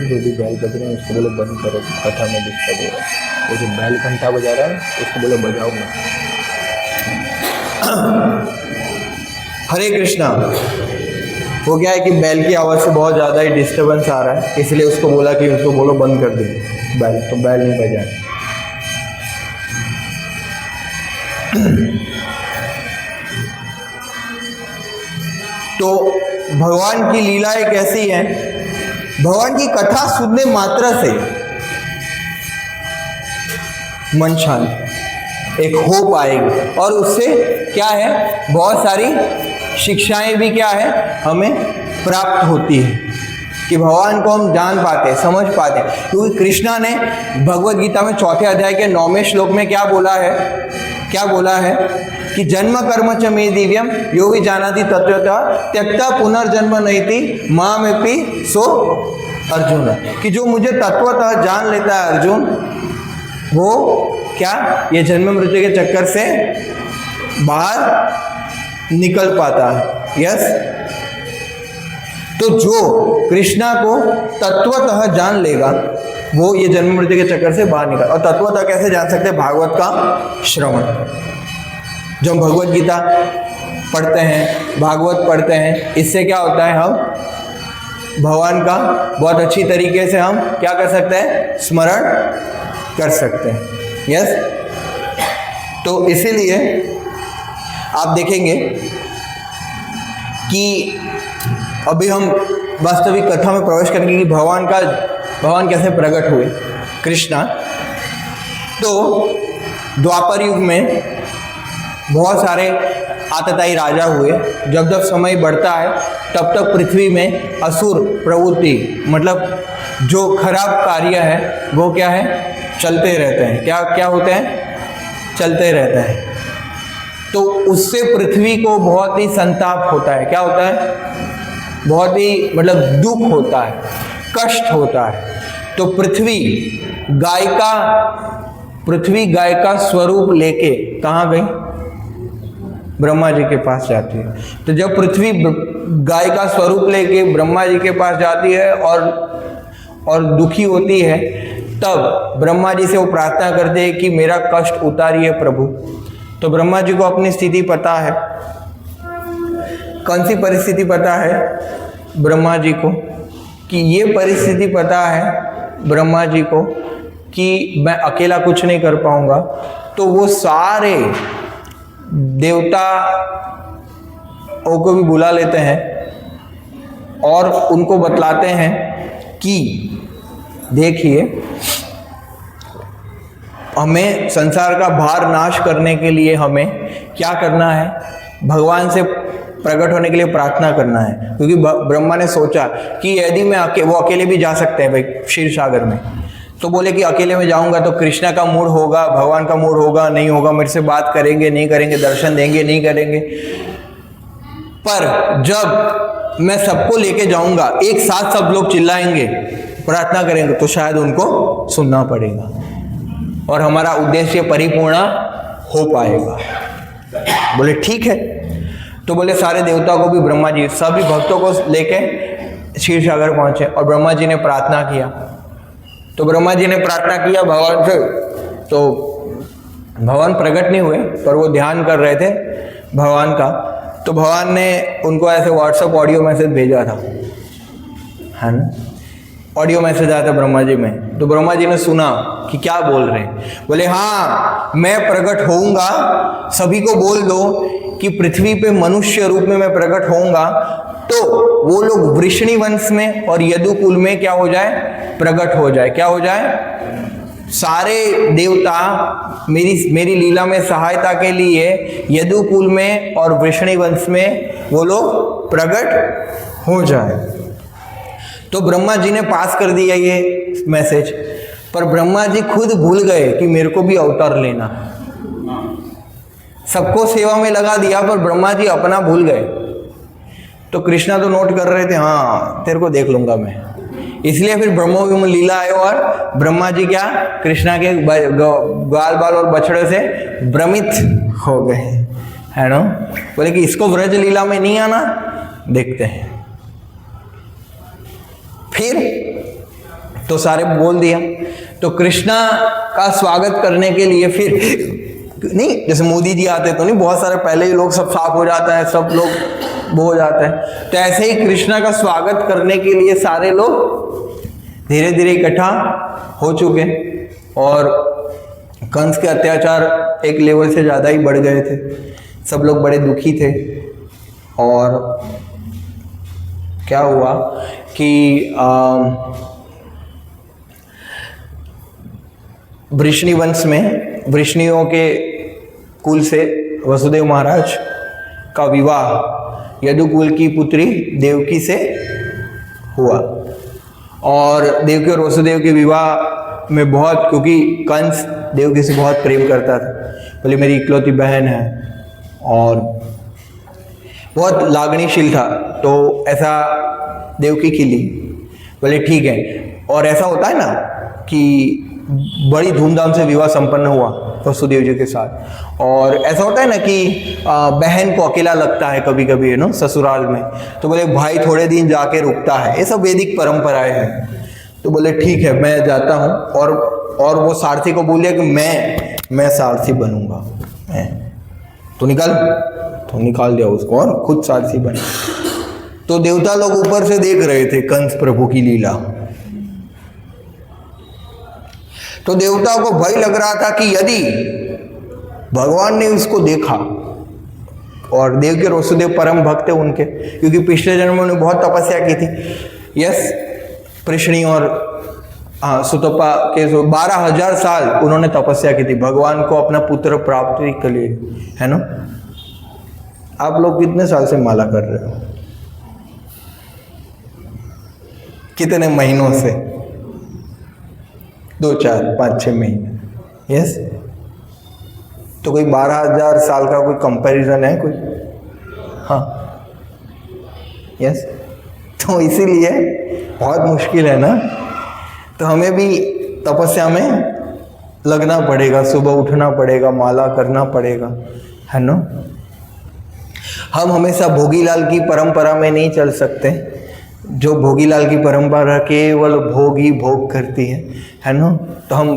जो भी बैल बज रहे हैं उसको बोलो बंद करो, कथा में डिस्टर्ब हो रहा है। वो जो बैल घंटा बजा रहा है उसको बोलो बजाओ ना। हरे कृष्णा। वो क्या है कि बैल की आवाज़ से बहुत ज़्यादा ही डिस्टर्बेंस आ रहा है, इसलिए उसको बोला कि उसको बोलो बंद कर दे बैल, तो बैल नहीं बजाए। तो भगवान की लीलाएं कैसी हैं? भगवान की कथा सुनने मात्र से मन शांत, एक होप आएगी, और उससे क्या है, बहुत सारी शिक्षाएं भी क्या है हमें प्राप्त होती है कि भगवान को हम जान पाते हैं, समझ पाते हैं। क्योंकि कृष्णा ने भगवत गीता में 4 अध्याय के 9वें श्लोक में क्या बोला है कि जन्म कर्म च मे दिव्यम यो भी जानाति तत्वतः त्यक्ता पुनर्जन्म नैति मामेपि सो अर्जुन, कि जो मुझे तत्वतः जान लेता है अर्जुन, वो क्या ये जन्म मृत्यु के चक्कर से बाहर निकल पाता है। यस, तो जो कृष्णा को तत्वतः जान लेगा वो ये जन्म मृत्यु के चक्कर से बाहर निकल। और तत्वतः कैसे जान सकते हैं? भागवत का श्रवण। जब हम भगवत गीता पढ़ते हैं, भागवत पढ़ते हैं, इससे क्या होता है, हम भगवान का बहुत अच्छी तरीके से हम क्या कर सकते हैं, स्मरण कर सकते हैं। यस, तो इसीलिए आप देखेंगे कि अभी हम वास्तविक कथा में प्रवेश करेंगे कि भगवान कैसे प्रकट हुए कृष्णा। तो द्वापर युग में बहुत सारे आतताई राजा हुए। जब जब समय बढ़ता है तब तक पृथ्वी में असुर प्रवृत्ति, मतलब जो खराब कार्य है वो क्या है, चलते रहते हैं। क्या होते हैं, चलते रहते हैं। तो उससे पृथ्वी को बहुत ही संताप होता है। क्या होता है, बहुत ही मतलब दुख होता है, कष्ट होता है। तो पृथ्वी गाय का स्वरूप लेके कहाँ गई, ब्रह्मा जी के पास जाती है। तो जब पृथ्वी गाय का स्वरूप लेके ब्रह्मा जी के पास जाती है और दुखी होती है, तब ब्रह्मा जी से वो प्रार्थना करते हैं कि मेरा कष्ट उतारिए प्रभु। तो ब्रह्मा जी को अपनी स्थिति पता है। कौन सी परिस्थिति पता है ब्रह्मा जी को, कि ये परिस्थिति पता है ब्रह्मा जी को कि मैं अकेला कुछ नहीं कर पाऊंगा। तो वो सारे देवताओं को भी बुला लेते हैं और उनको बतलाते हैं कि देखिए, हमें संसार का भार नाश करने के लिए हमें क्या करना है, भगवान से प्रकट होने के लिए प्रार्थना करना है। क्योंकि ब्रह्मा ने सोचा कि यदि वो अकेले भी जा सकते हैं भाई क्षीर सागर में, तो बोले कि अकेले में जाऊंगा तो कृष्णा का मूड होगा, भगवान का मूड होगा, नहीं होगा, मेरे से बात करेंगे नहीं करेंगे, दर्शन देंगे नहीं करेंगे। पर जब मैं सबको लेके जाऊंगा, एक साथ सब लोग चिल्लाएंगे, प्रार्थना करेंगे, तो शायद उनको सुनना पड़ेगा और हमारा उद्देश्य परिपूर्ण हो पाएगा। बोले ठीक है। तो बोले सारे देवताओं को भी ब्रह्मा जी सभी भक्तों को लेके क्षीर सागर पहुंचे और ब्रह्मा जी ने प्रार्थना किया। तो ब्रह्मा जी ने प्रार्थना किया भगवान से, तो भगवान प्रकट नहीं हुए, पर वो ध्यान कर रहे थे भगवान का। तो भगवान ने उनको ऐसे व्हाट्सएप ऑडियो मैसेज भेजा था, है ना, ऑडियो मैसेज आया था ब्रह्मा जी में। तो ब्रह्मा जी ने सुना कि क्या बोल रहे हैं। बोले हाँ, मैं प्रकट होऊंगा, सभी को बोल दो कि पृथ्वी पे मनुष्य रूप में मैं प्रकट होऊंगा, तो वो लोग वृषणी वंश में और यदुकुल में क्या हो जाए, प्रकट हो जाए। क्या हो जाए, सारे देवता मेरी लीला में सहायता के लिए यदुकुल में और वृषणी वंश में वो लोग प्रकट हो जाए। तो ब्रह्मा जी ने पास कर दिया ये मैसेज, पर ब्रह्मा जी खुद भूल गए कि मेरे को भी अवतार लेना। सबको सेवा में लगा दिया, पर ब्रह्मा जी अपना भूल गए। तो कृष्णा तो नोट कर रहे थे, हाँ तेरे को देख लूंगा मैं। इसलिए फिर ब्रह्मोविमोचन लीला आयो और ब्रह्मा जी क्या कृष्णा के ग्वाल बाल और बछड़े से भ्रमित हो गए, है ना। बोले कि इसको व्रज लीला में नहीं आना, देखते हैं। फिर तो सारे बोल दिया। तो कृष्णा का स्वागत करने के लिए फिर नहीं, जैसे मोदी जी आते तो नहीं, बहुत सारे पहले ही लोग सब साफ हो जाता है, सब लोग वो हो जाते हैं। तो ऐसे ही कृष्णा का स्वागत करने के लिए सारे लोग धीरे धीरे इकट्ठा हो चुके और कंस के अत्याचार एक लेवल से ज़्यादा ही बढ़ गए थे। सब लोग बड़े दुखी थे। और क्या हुआ कि वृष्णि वंश में वृष्णियों के कुल से वसुदेव महाराज का विवाह यदुकुल की पुत्री देवकी से हुआ। और देवकी और वसुदेव के विवाह में बहुत, क्योंकि कंस देवकी से बहुत प्रेम करता था, बोले मेरी इकलौती बहन है और बहुत लागणीशील था, तो ऐसा देवकी के लिए बोले ठीक है। और ऐसा होता है ना कि बड़ी धूमधाम से विवाह संपन्न हुआ वसुदेव जी के साथ। और ऐसा होता है ना कि बहन को अकेला लगता है कभी कभी, है ना, ससुराल में, तो बोले भाई थोड़े दिन जाके रुकता है, ये सब वैदिक परंपराएं हैं। तो बोले ठीक है मैं जाता हूँ। और वो सारथी को बोले कि मैं सारथी बनूंगा, तो निकाल दिया उसको और खुद सारथी बने। तो देवता लोग ऊपर से देख रहे थे कंस प्रभु की लीला। तो देवता को भय लग रहा था कि यदि भगवान ने उसको देखा, और देव के वसुदेव परम भक्त है उनके, क्योंकि पिछले जन्म में उन्होंने बहुत तपस्या की थी। यस, पृष्णी और सुतपा के 12,000 साल उन्होंने तपस्या की थी भगवान को अपना पुत्र प्राप्ति के लिए, है ना। आप लोग कितने साल से माला कर रहे हो? कितने महीनों से? 2, 4, 5, 6 महीने। यस, तो कोई 12,000 साल का कोई कंपैरिजन है कोई? हाँ, यस। तो इसीलिए बहुत मुश्किल है ना, तो हमें भी तपस्या में लगना पड़ेगा, सुबह उठना पड़ेगा, माला करना पड़ेगा, है ना। हम हमेशा भोगीलाल की परंपरा में नहीं चल सकते, जो भोगीलाल की परंपरा केवल भोग ही भोग करती है ना। तो हम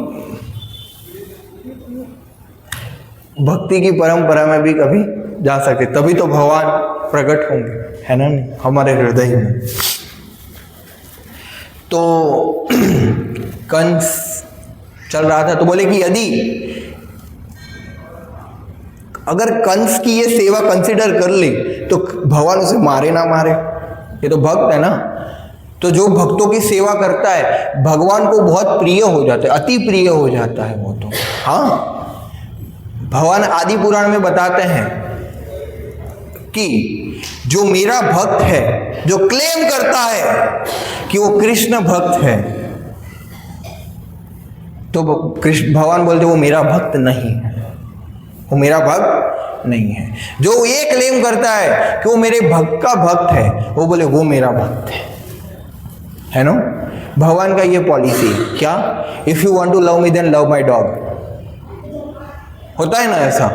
भक्ति की परंपरा में भी कभी जा सकते, तभी तो भगवान प्रकट होंगे, है ना, नहीं हमारे हृदय में। तो कंस चल रहा था, तो बोले कि यदि अगर कंस की ये सेवा कंसिडर कर ली तो भगवान उसे मारे ना मारे, ये तो भक्त है ना। तो जो भक्तों की सेवा करता है भगवान को बहुत प्रिय हो जाता है, अति प्रिय हो जाता है वो तो। हाँ, भगवान आदि पुराण में बताते हैं कि जो मेरा भक्त है, जो क्लेम करता है कि वो कृष्ण भक्त है, तो कृष्ण भगवान बोलते वो मेरा भक्त नहीं है, वो मेरा भक्त नहीं है। जो ये क्लेम करता है कि वो मेरे भक्त का भक्त है, वो बोले वो मेरा भक्त है ना। भगवान का ये पॉलिसी है क्या, if you want to love me then love my dog, होता है ना ऐसा।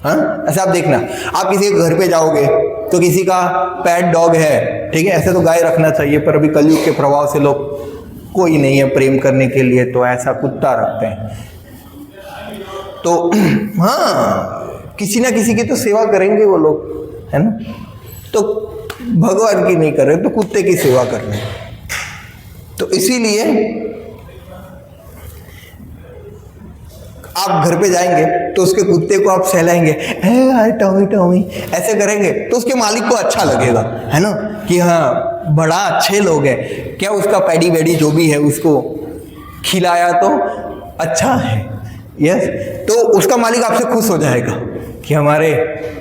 हाँ, ऐसा आप देखना, आप किसी के घर पे जाओगे तो किसी का पेट डॉग है, ठीक है, ऐसे तो गाय रखना चाहिए, पर अभी कलयुग के प्रभाव से लोग कोई नहीं है प्रेम करने के लिए, तो ऐसा कुत्ता रखते हैं। तो हाँ, किसी ना किसी की तो सेवा करेंगे वो लोग, है ना। तो भगवान की नहीं कर रहे तो कुत्ते की सेवा कर रहे हैं। तो इसीलिए आप घर पे जाएंगे तो उसके कुत्ते को आप सहलाएंगे, हाय टॉमी टॉमी, ऐसे करेंगे तो उसके मालिक को अच्छा लगेगा, है ना, कि हाँ बड़ा अच्छे लोग हैं, क्या उसका पैडी वैडी जो भी है उसको खिलाया तो अच्छा है। यस, तो उसका मालिक आपसे खुश हो जाएगा कि हमारे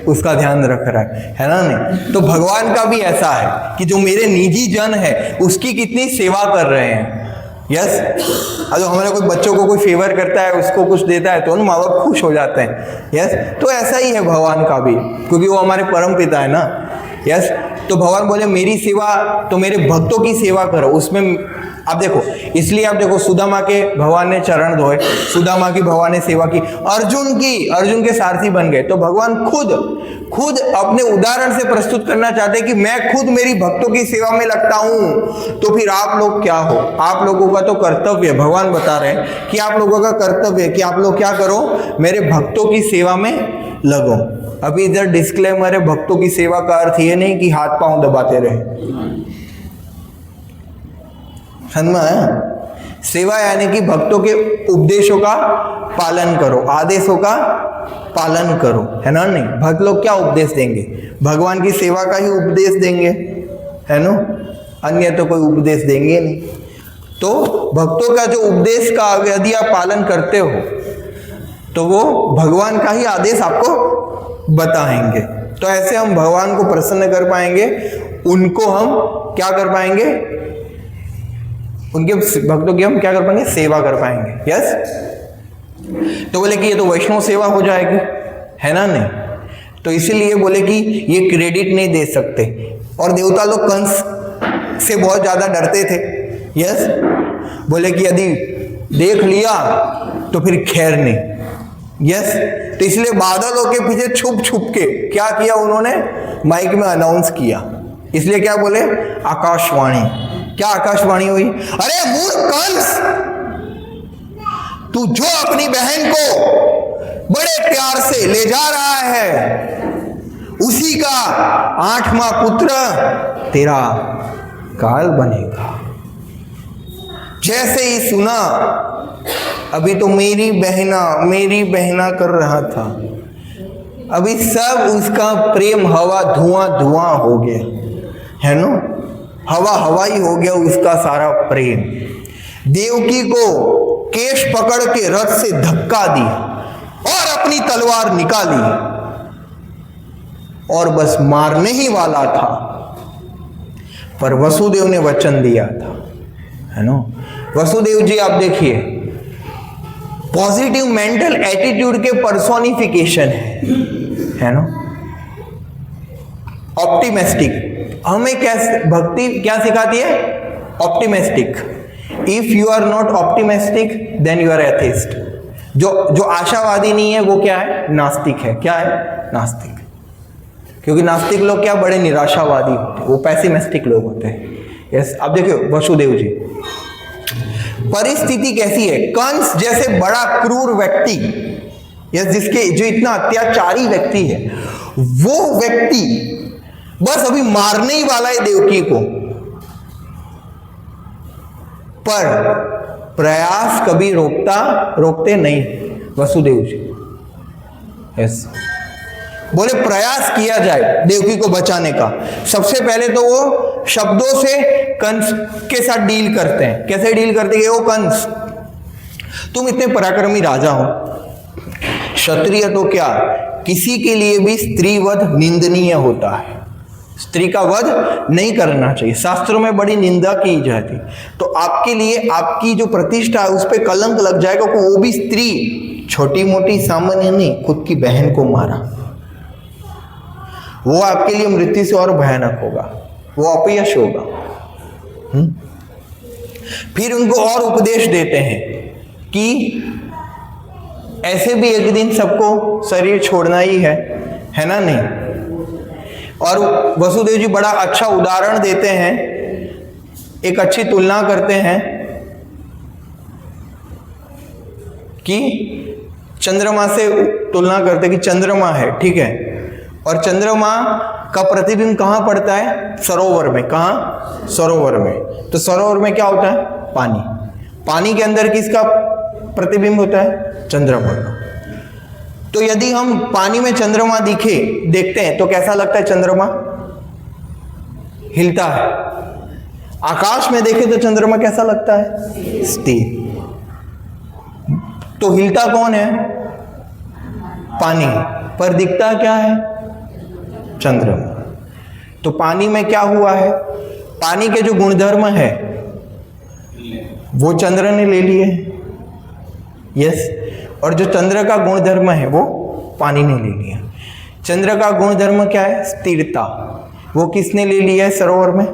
उसका ध्यान रख रहा है ना। नहीं, तो भगवान का भी ऐसा है कि जो मेरे निजी जन है उसकी कितनी सेवा कर रहे हैं। यस, अगर हमारे कोई बच्चों को कोई फेवर करता है, उसको कुछ देता है, तो उन माँ बाप खुश हो जाते हैं। यस, तो ऐसा ही है भगवान का भी, क्योंकि वो हमारे परम पिता है ना। यस, तो भगवान बोले मेरी सेवा तो मेरे भक्तों की सेवा करो। उसमें आप देखो, इसलिए आप देखो सुदामा के भगवान ने चरण धोए, सुदामा की भगवान ने सेवा की, अर्जुन के सारथी बन गए। तो भगवान खुद अपने उदाहरण से प्रस्तुत करना चाहते हैं कि मैं खुद मेरी भक्तों की सेवा में लगता हूं। तो फिर आप लोग क्या हो, आप लोगों का तो कर्तव्य, भगवान बता रहे हैं कि आप लोगों का कर्तव्य है कि आप लोग क्या करो, मेरे भक्तों की सेवा में लगो। अभी इधर डिस्क्लेमर है, भक्तों की सेवा का अर्थ ये नहीं कि हाथ पांव दबाते रहे, समझ है। सेवा यानी कि भक्तों के उपदेशों का पालन करो, आदेशों का पालन करो, है ना। नहीं, भक्त लोग क्या उपदेश देंगे, भगवान की सेवा का ही उपदेश देंगे, है ना, अन्य तो कोई उपदेश देंगे नहीं। तो भक्तों का जो उपदेश का यदि आप पालन करते हो तो वो भगवान का ही आदेश आपको बताएंगे। तो ऐसे हम भगवान को प्रसन्न कर पाएंगे, उनको हम क्या कर पाएंगे, उनके भक्तों की हम क्या कर पाएंगे, सेवा कर पाएंगे। यस, तो बोले कि ये तो वैष्णव सेवा हो जाएगी, है ना? नहीं, तो इसीलिए बोले कि ये क्रेडिट नहीं दे सकते। और देवता लोग कंस से बहुत ज्यादा डरते थे। यस, बोले कि यदि देख लिया तो फिर खैर नहीं। यस, तो इसलिए बादलों के पीछे छुप छुप के क्या किया उन्होंने, माइक में अनाउंस किया। इसलिए क्या बोले, आकाशवाणी। क्या आकाशवाणी हुई, अरे मूर्ख कंस, तू जो अपनी बहन को बड़े प्यार से ले जा रहा है उसी का 8वां पुत्र तेरा काल बनेगा। जैसे ही सुना, अभी तो मेरी बहना कर रहा था, अभी सब उसका प्रेम हवा धुआं धुआं हो गया, है ना? हवा ही हो गया उसका सारा प्रेम। देवकी को केश पकड़ के रथ से धक्का दिया और अपनी तलवार निकाली और बस मारने ही वाला था, पर वसुदेव ने वचन दिया था, है ना? वसुदेव जी आप देखिए, पॉजिटिव मेंटल एटीट्यूड के पर्सोनिफिकेशन है ना? ऑप्टिमिस्टिक। हमें कैसे भक्ति क्या सिखाती है, optimistic. If you are not optimistic then you are atheist. जो आशावादी नहीं है वो क्या है, नास्तिक है। क्या है, नास्तिक। क्योंकि नास्तिक लोग क्या, बड़े निराशावादी होते हैं, वो पैसिमिस्टिक लोग होते हैं। यस, अब देखियो वसुदेव जी, परिस्थिति कैसी है, कंस जैसे बड़ा क्रूर व्यक्ति, यस, जिसके जो इतना अत्याचारी व्यक्ति है, वो व्यक्ति बस अभी मारने ही वाला है देवकी को, पर प्रयास कभी रोकते नहीं वसुदेव जी। यस, बोले प्रयास किया जाए देवकी को बचाने का। सबसे पहले तो वो शब्दों से कंस के साथ डील करते हैं। कैसे डील करते हैं, वो कंस, तुम इतने पराक्रमी राजा हो, क्षत्रिय तो क्या, किसी के लिए भी स्त्री वध निंदनीय होता है, स्त्री का वध नहीं करना चाहिए, शास्त्रों में बड़ी निंदा की जाती। तो आपके लिए आपकी जो प्रतिष्ठा है उस पर कलंक लग जाएगा कि वो भी स्त्री, छोटी मोटी सामान्य नहीं, खुद की बहन को मारा, वो आपके लिए मृत्यु से और भयानक होगा, वो अपयश होगा। फिर उनको और उपदेश देते हैं कि ऐसे भी एक दिन सबको शरीर छोड़ना ही है ना? नहीं। और वसुदेव जी बड़ा अच्छा उदाहरण देते हैं, एक अच्छी तुलना करते हैं कि चंद्रमा से तुलना करते कि चंद्रमा है, ठीक है, और चंद्रमा का प्रतिबिंब कहाँ पड़ता है, सरोवर में। कहाँ, सरोवर में। तो सरोवर में क्या होता है, पानी। पानी के अंदर किसका प्रतिबिंब होता है, चंद्रमा का। तो यदि हम पानी में चंद्रमा देखते हैं तो कैसा लगता है, चंद्रमा हिलता है। आकाश में देखें तो चंद्रमा कैसा लगता है, स्थिर। तो हिलता कौन है, पानी, पर दिखता क्या है, चंद्रमा। तो पानी में क्या हुआ है, पानी के जो गुणधर्म है वो चंद्र ने ले लिए। यस, और जो चंद्र का गुणधर्म है वो पानी ने ले लिया। चंद्र का गुणधर्म क्या है, स्थिरता, वो किसने ले लिया है सरोवर में,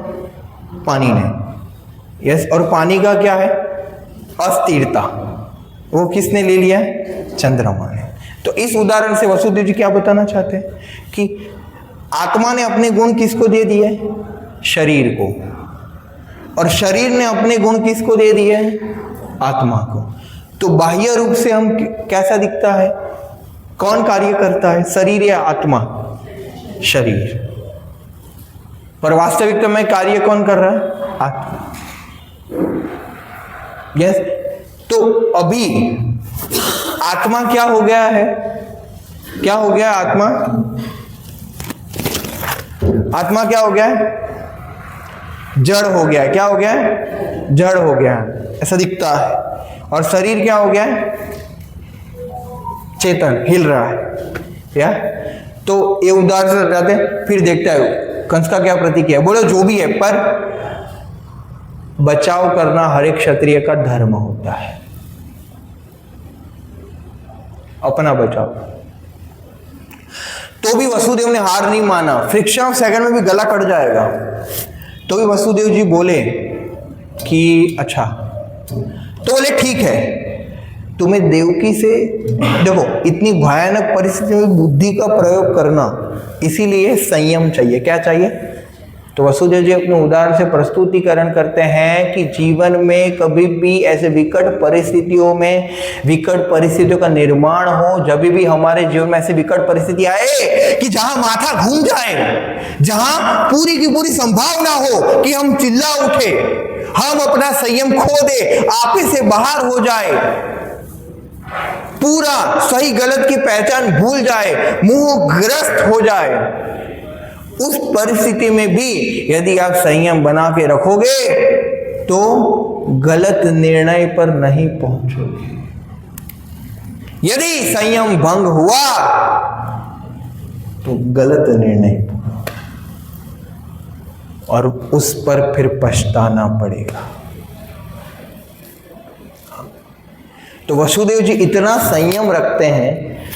पानी ने। यस, और पानी का क्या है, अस्थिरता, वो किसने ले लिया है, चंद्रमा ने। तो इस उदाहरण से वसुदेव जी क्या बताना चाहते हैं कि आत्मा ने अपने गुण किसको दे दिए, शरीर को, और शरीर ने अपने गुण किसको दे दिए, आत्मा को। तो बाह्य रूप से हम कैसा दिखता है, कौन कार्य करता है, शरीर या आत्मा, शरीर, पर वास्तविकता में कार्य कौन कर रहा है, आत्मा। यस, तो अभी आत्मा क्या हो गया है, क्या हो गया आत्मा, आत्मा क्या हो गया है, जड़ हो गया है। क्या हो गया है, जड़ हो गया है, ऐसा दिखता है, और शरीर क्या हो गया है, चेतन, हिल रहा है, या तो ये उदाहरण से जाते हैं। फिर देखता है कंस का क्या प्रतिक्रिया, बोलो जो भी है, पर बचाव करना हर एक क्षत्रिय का धर्म होता है, अपना बचाव। तो भी वसुदेव ने हार नहीं माना, फ्रिक्शन ऑफ सेकंड में भी गला कट जाएगा, तो भी वसुदेव जी बोले कि अच्छा, तो बोले ठीक है, तुम्हें देवकी से, देखो इतनी भयानक परिस्थिति में बुद्धि का प्रयोग करना, इसीलिए संयम चाहिए। क्या चाहिए? तो वसुदेव जी अपने उदाहरण से प्रस्तुतिकरण करते हैं कि जीवन में कभी भी ऐसे विकट परिस्थितियों में, विकट परिस्थितियों का निर्माण हो, जब भी हमारे जीवन में ऐसी विकट परिस्थिति आए कि जहां माथा घूम जाए, जहां पूरी की पूरी संभावना हो कि हम चिल्ला उठे, हम अपना संयम खो दे, आपे से बाहर हो जाए, पूरा सही गलत की पहचान भूल जाए, मोहग्रस्त हो जाए, उस परिस्थिति में भी यदि आप संयम बना के रखोगे तो गलत निर्णय पर नहीं पहुंचोगे। यदि संयम भंग हुआ तो गलत निर्णय, और उस पर फिर पछताना पड़ेगा। तो वसुदेव जी इतना संयम रखते हैं,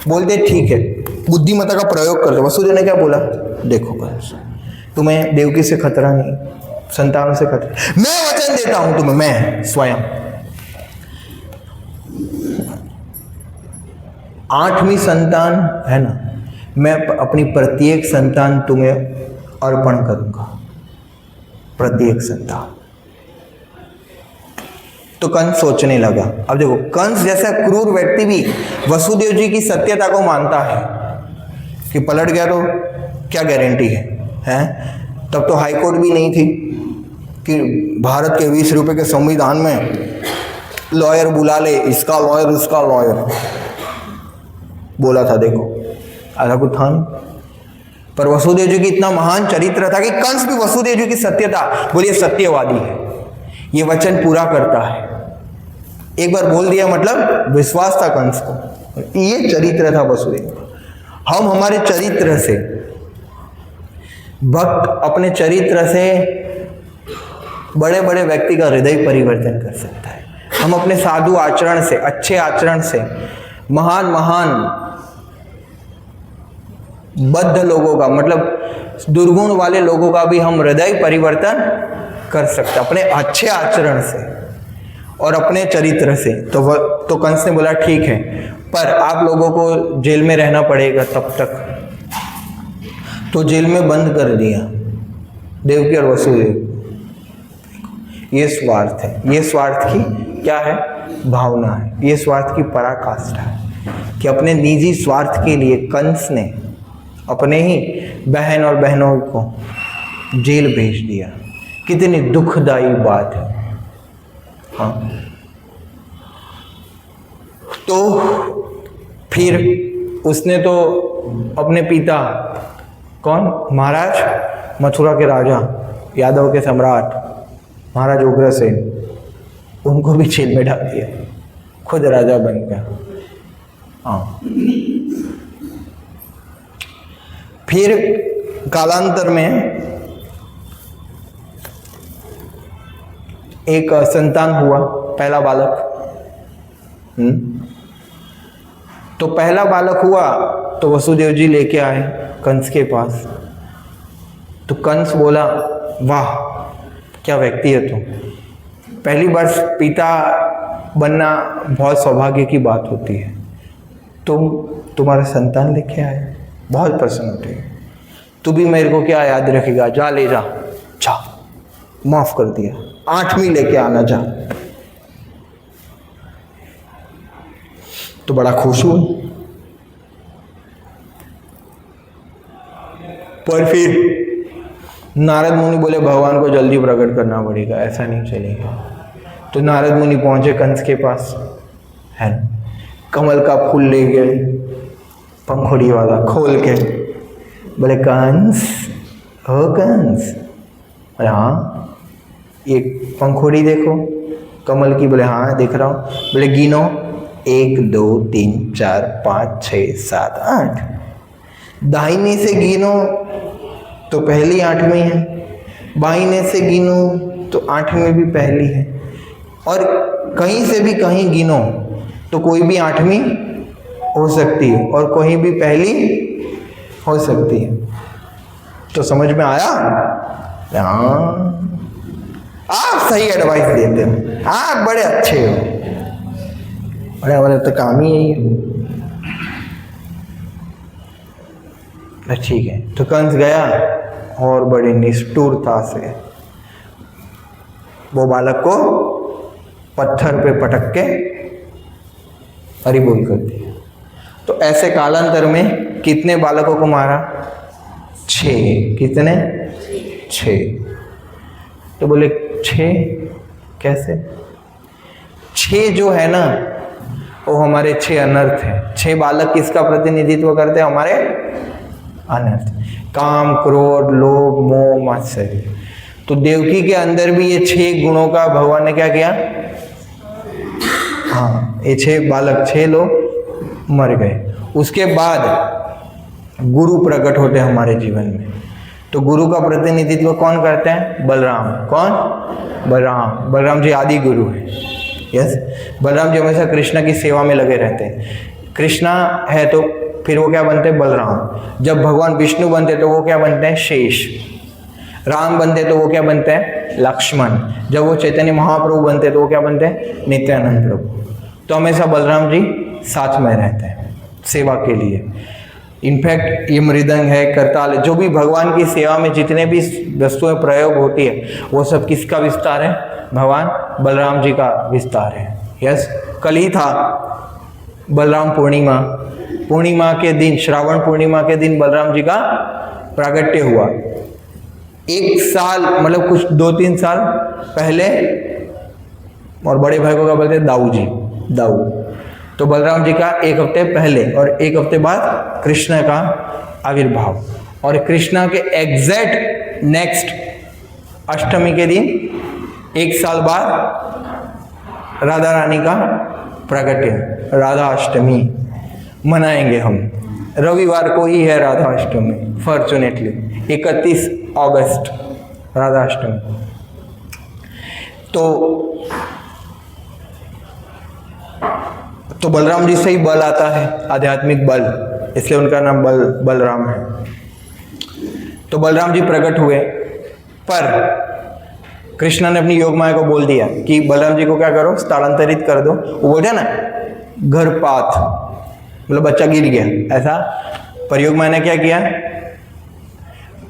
बोलते ठीक है, बुद्धिमत्ता का प्रयोग करते। वसुदेव ने क्या बोला, देखो बस तुम्हें देवकी से खतरा नहीं, संतानों से खतरा, मैं वचन देता हूं तुम्हें, मैं स्वयं 8वीं संतान है ना, मैं अपनी प्रत्येक संतान तुम्हें अर्पण करूंगा, प्रत्येक संतान। तो कंस सोचने लगा। अब देखो, कंस जैसा क्रूर व्यक्ति भी वसुदेव जी की सत्यता को मानता है कि पलट गया तो क्या गारंटी है, हैं? तब तो हाईकोर्ट भी नहीं थी कि भारत के 20 रुपए के संविधान में लॉयर बुला ले, इसका लॉयर उसका लॉयर, बोला था देखो, ऐसा कुछ था नहीं। पर वसुदेव जी की इतना महान चरित्र था कि कंस भी वसुदेव जी की सत्यता, बोलिए सत्यवादी है, ये वचन पूरा करता है। एक बार बोल दिया मतलब विश्वास था कंस को, ये चरित्र था वसुदेव का। हम हमारे चरित्र से, भक्त अपने चरित्र से बड़े बड़े व्यक्ति का हृदय परिवर्तन कर सकता है। हम अपने साधु आचरण से, अच्छे आचरण से महान महान बद्ध लोगों का, मतलब दुर्गुण वाले लोगों का भी हम हृदय परिवर्तन कर सकते हैं अपने अच्छे आचरण से और अपने चरित्र से। तो कंस ने बोला ठीक है, पर आप लोगों को जेल में रहना पड़ेगा तब तक। तो जेल में बंद कर दिया देवकी और वसुदेव। ये स्वार्थ है, ये स्वार्थ की क्या है, भावना है, ये स्वार्थ की पराकाष्ठा है कि अपने निजी स्वार्थ के लिए कंस ने अपने ही बहन और बहनों को जेल भेज दिया। कितनी दुखदाई बात है। हाँ, तो फिर उसने तो अपने पिता, कौन, महाराज मथुरा के राजा, यादव के सम्राट महाराज उग्रसेन, उनको भी जेल में डाल दिया, खुद राजा बन गया। हाँ, फिर कालांतर में एक संतान हुआ, पहला बालक। तो पहला बालक हुआ तो वसुदेव जी लेके आए कंस के पास। तो कंस बोला, वाह क्या व्यक्ति है तुम, पहली बार पिता बनना बहुत सौभाग्य की बात होती है, तुम्हारा संतान लेके आए, बहुत प्रसन्न होते हैं। तू भी मेरे को क्या याद रखेगा, जा ले जा, माफ कर दिया, 8वीं लेके आना जा। तो बड़ा खुश हुआ। पर फिर नारद मुनि बोले भगवान को जल्दी प्रकट करना पड़ेगा, ऐसा नहीं चलेगा। तो नारद मुनि पहुंचे कंस के पास, है कमल का फूल ले गए, पंखुड़ी वाला खोल के, बोले कंस, हो कंस, हाँ ये पंखुड़ी देखो कमल की। बोले हाँ देख रहा हूँ। बोले गिनो 1 2 3 4 5 6 7 8। दाहिने से गिनो तो पहली 8वीं है, बाईने से गिनो तो 8वीं भी पहली है, और कहीं से भी कहीं गिनो तो कोई भी 8वीं हो सकती है और कोई भी पहली हो सकती है। तो समझ में आया? हाँ, आप सही एडवाइस देते हो, आप बड़े अच्छे हो। अरे हमारे तो काम ही यही है। ठीक है, तो कंस गया और बड़ी निष्ठुरता से वो बालक को पत्थर पे पटक के हरि बोल कर दिया। तो ऐसे कालांतर में कितने बालकों को मारा? 6। कितने? 6। तो बोले 6 कैसे? 6 जो है ना वो हमारे 6 अनर्थ है। 6 बालक किसका प्रतिनिधित्व करते हैं? हमारे अनर्थ, काम, क्रोध, लोभ, मोह, मात्सर्य। तो देवकी के अंदर भी ये 6 गुणों का भगवान ने क्या किया? हाँ, ये 6 बालक, 6 लोग मर गए। उसके बाद गुरु प्रकट होते हैं हमारे जीवन में। तो गुरु का प्रतिनिधित्व कौन करते हैं? बलराम। कौन? बलराम। बलराम जी आदि गुरु है। यस, बलराम जी हमेशा कृष्ण की सेवा में लगे रहते हैं। कृष्णा है तो फिर वो क्या बनते हैं? बलराम। जब भगवान विष्णु बनते तो वो क्या बनते हैं? शेष। राम बनते तो वो क्या बनते हैं? लक्ष्मण। जब वो चैतन्य महाप्रभु बनते तो वो क्या बनते हैं? नित्यानंद प्रभु। तो हमेशा बलराम जी साथ में रहते हैं सेवा के लिए। इनफैक्ट ये मृदंग है, करताल है, जो भी भगवान की सेवा में जितने भी वस्तुएं प्रयोग होती है वो सब किसका विस्तार है? भगवान बलराम जी का विस्तार है। यस, कल ही था बलराम पूर्णिमा। पूर्णिमा के दिन, श्रावण पूर्णिमा के दिन बलराम जी का प्रागट्य हुआ। 1 साल मतलब कुछ 2-3 साल पहले, और बड़े भाई को क्या बोलते हैं? दाऊ जी, दाऊ। तो बलराम जी का 1 हफ्ते पहले और 1 हफ्ते बाद कृष्ण का आविर्भाव, और कृष्ण के एग्जैक्ट नेक्स्ट अष्टमी के दिन 1 साल बाद राधा रानी का प्रागट्य, राधा अष्टमी मनाएंगे हम। रविवार को ही है राधा अष्टमी, फॉर्चुनेटली 31 अगस्त राधा अष्टमी। तो बलराम जी से ही बल आता है, आध्यात्मिक बल, इसलिए उनका नाम बलराम है। तो बलराम जी प्रकट हुए, पर कृष्ण ने अपनी योग माया को बोल दिया कि बलराम जी को क्या करो? स्थानांतरित कर दो। वो बोलते ना गर्भपात, मतलब बच्चा गिर गया, ऐसा। पर योग माया ने क्या किया?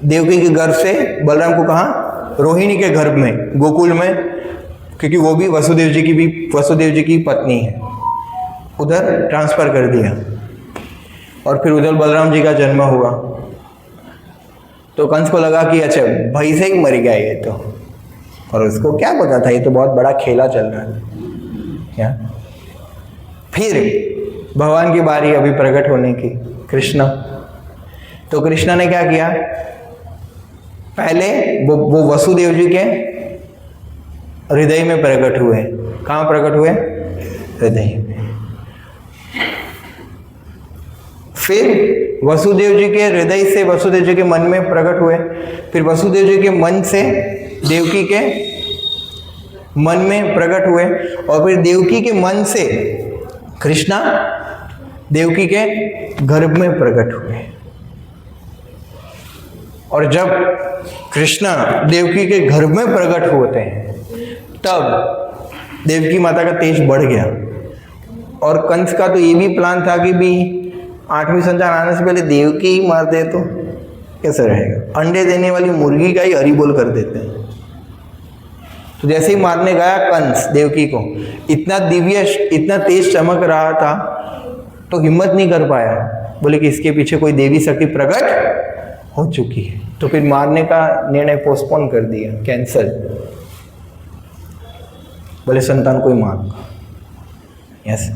देवकी के गर्भ से बलराम को कहा? रोहिणी के गर्भ में, गोकुल में, क्योंकि वो भी वसुदेव जी की पत्नी है, उधर ट्रांसफर कर दिया। और फिर उधर बलराम जी का जन्म हुआ। तो कंस को लगा कि अच्छा भाई से ही मर गया ये तो, और उसको क्या पता था ये तो बहुत बड़ा खेला चल रहा है क्या। फिर भगवान की बारी अभी प्रकट होने की, कृष्ण। तो कृष्ण ने क्या किया? पहले वो वसुदेव जी के हृदय में प्रकट हुए। कहाँ प्रकट हुए? हृदय में। फिर वसुदेव जी के हृदय से वसुदेव जी के मन में प्रकट हुए। फिर वसुदेव जी के मन से देवकी के मन में प्रकट हुए, और फिर देवकी के मन से कृष्णा देवकी के गर्भ में प्रकट हुए। और जब कृष्णा देवकी के गर्भ में प्रकट होते हैं तब देवकी माता का तेज बढ़ गया। और कंस का तो ये भी प्लान था कि भी 8वीं संतान आने से पहले देवकी ही मार दे तो कैसे रहेगा? अंडे देने वाली मुर्गी का ही हरि बोल कर देते हैं। तो जैसे ही मारने गया कंस देवकी को, इतना दिव्य, इतना तेज चमक रहा था तो हिम्मत नहीं कर पाया। बोले कि इसके पीछे कोई देवी शक्ति प्रकट हो चुकी है। तो फिर मारने का निर्णय पोस्टपोन कर दिया, कैंसल। बोले संतान कोई मारूंगा। यस।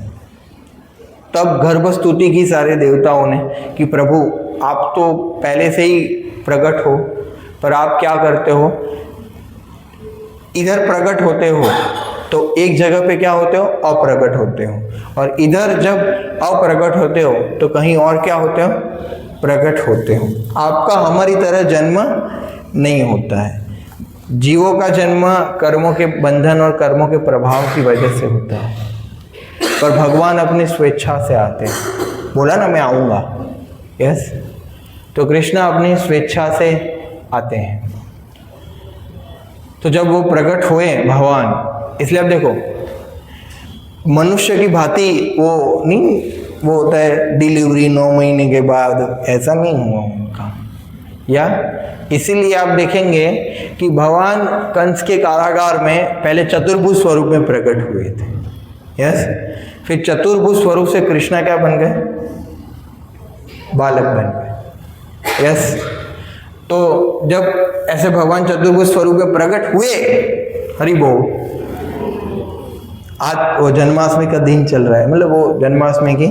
तब गर्भस्तुति की सारे देवताओं ने कि प्रभु आप तो पहले से ही प्रकट हो, पर आप क्या करते हो? इधर प्रकट होते हो तो एक जगह पे क्या होते हो, अप्रकट होते हो, और इधर जब अप्रकट होते हो तो कहीं और क्या होते हो, प्रकट होते हो। आपका हमारी तरह जन्म नहीं होता है। जीवों का जन्म कर्मों के बंधन और कर्मों के प्रभाव की वजह से होता है, पर भगवान अपनी स्वेच्छा से आते हैं। बोला ना मैं आऊँगा, यस। तो कृष्णा अपनी स्वेच्छा से आते हैं। तो जब वो प्रकट हुए भगवान, इसलिए अब देखो मनुष्य की भांति वो नहीं, वो होता है डिलीवरी 9 महीने के बाद, ऐसा नहीं हुआ उनका। या इसीलिए आप देखेंगे कि भगवान कंस के कारागार में पहले चतुर्भुज स्वरूप में प्रकट हुए थे, यस। फिर चतुर्भुज स्वरूप से कृष्णा क्या बन गए, बालक बन गए, यस। तो जब ऐसे भगवान चतुर्भुज स्वरूप में प्रकट हुए, हरि बोल, आज वो जन्माष्टमी का दिन चल रहा है, मतलब वो जन्माष्टमी की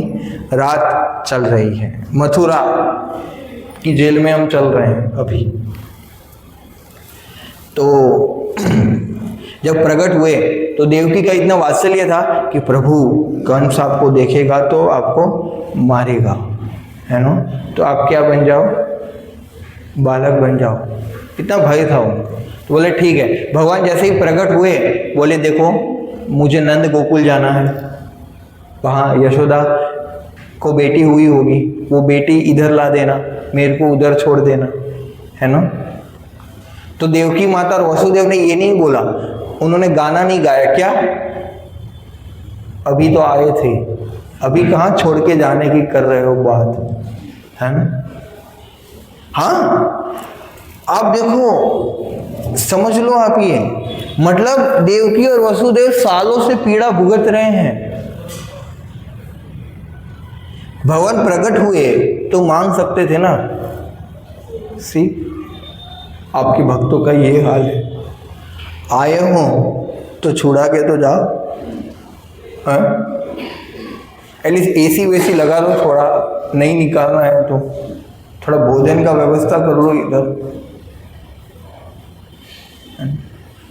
रात चल रही है, मथुरा की जेल में हम चल रहे हैं अभी। तो जब प्रकट हुए तो देवकी का इतना वात्सल्य था कि प्रभु कंस आपको देखेगा तो आपको मारेगा, है ना, तो आप क्या बन जाओ, बालक बन जाओ। इतना भय था उनको। तो बोले ठीक है। भगवान जैसे ही प्रकट हुए बोले देखो मुझे नंद गोकुल जाना है, वहाँ यशोदा को बेटी हुई होगी, वो बेटी इधर ला देना, मेरे को उधर छोड़ देना, है ना। तो देवकी माता और वसुदेव ने ये नहीं बोला, उन्होंने गाना नहीं गाया, क्या अभी तो आए थे, अभी कहाँ छोड़ के जाने की कर रहे हो बात, है ना। हाँ आप देखो, समझ लो आप, ये मतलब देवकी और वसुदेव सालों से पीड़ा भुगत रहे हैं। भगवान प्रकट हुए तो मांग सकते थे ना, सी आपके भक्तों का ये हाल है, आए हो तो छुड़ा के तो जाओ, एटलीस्ट एसी वेसी लगा लो, थोड़ा नहीं निकालना है तो थोड़ा भोजन का व्यवस्था कर लो इधर,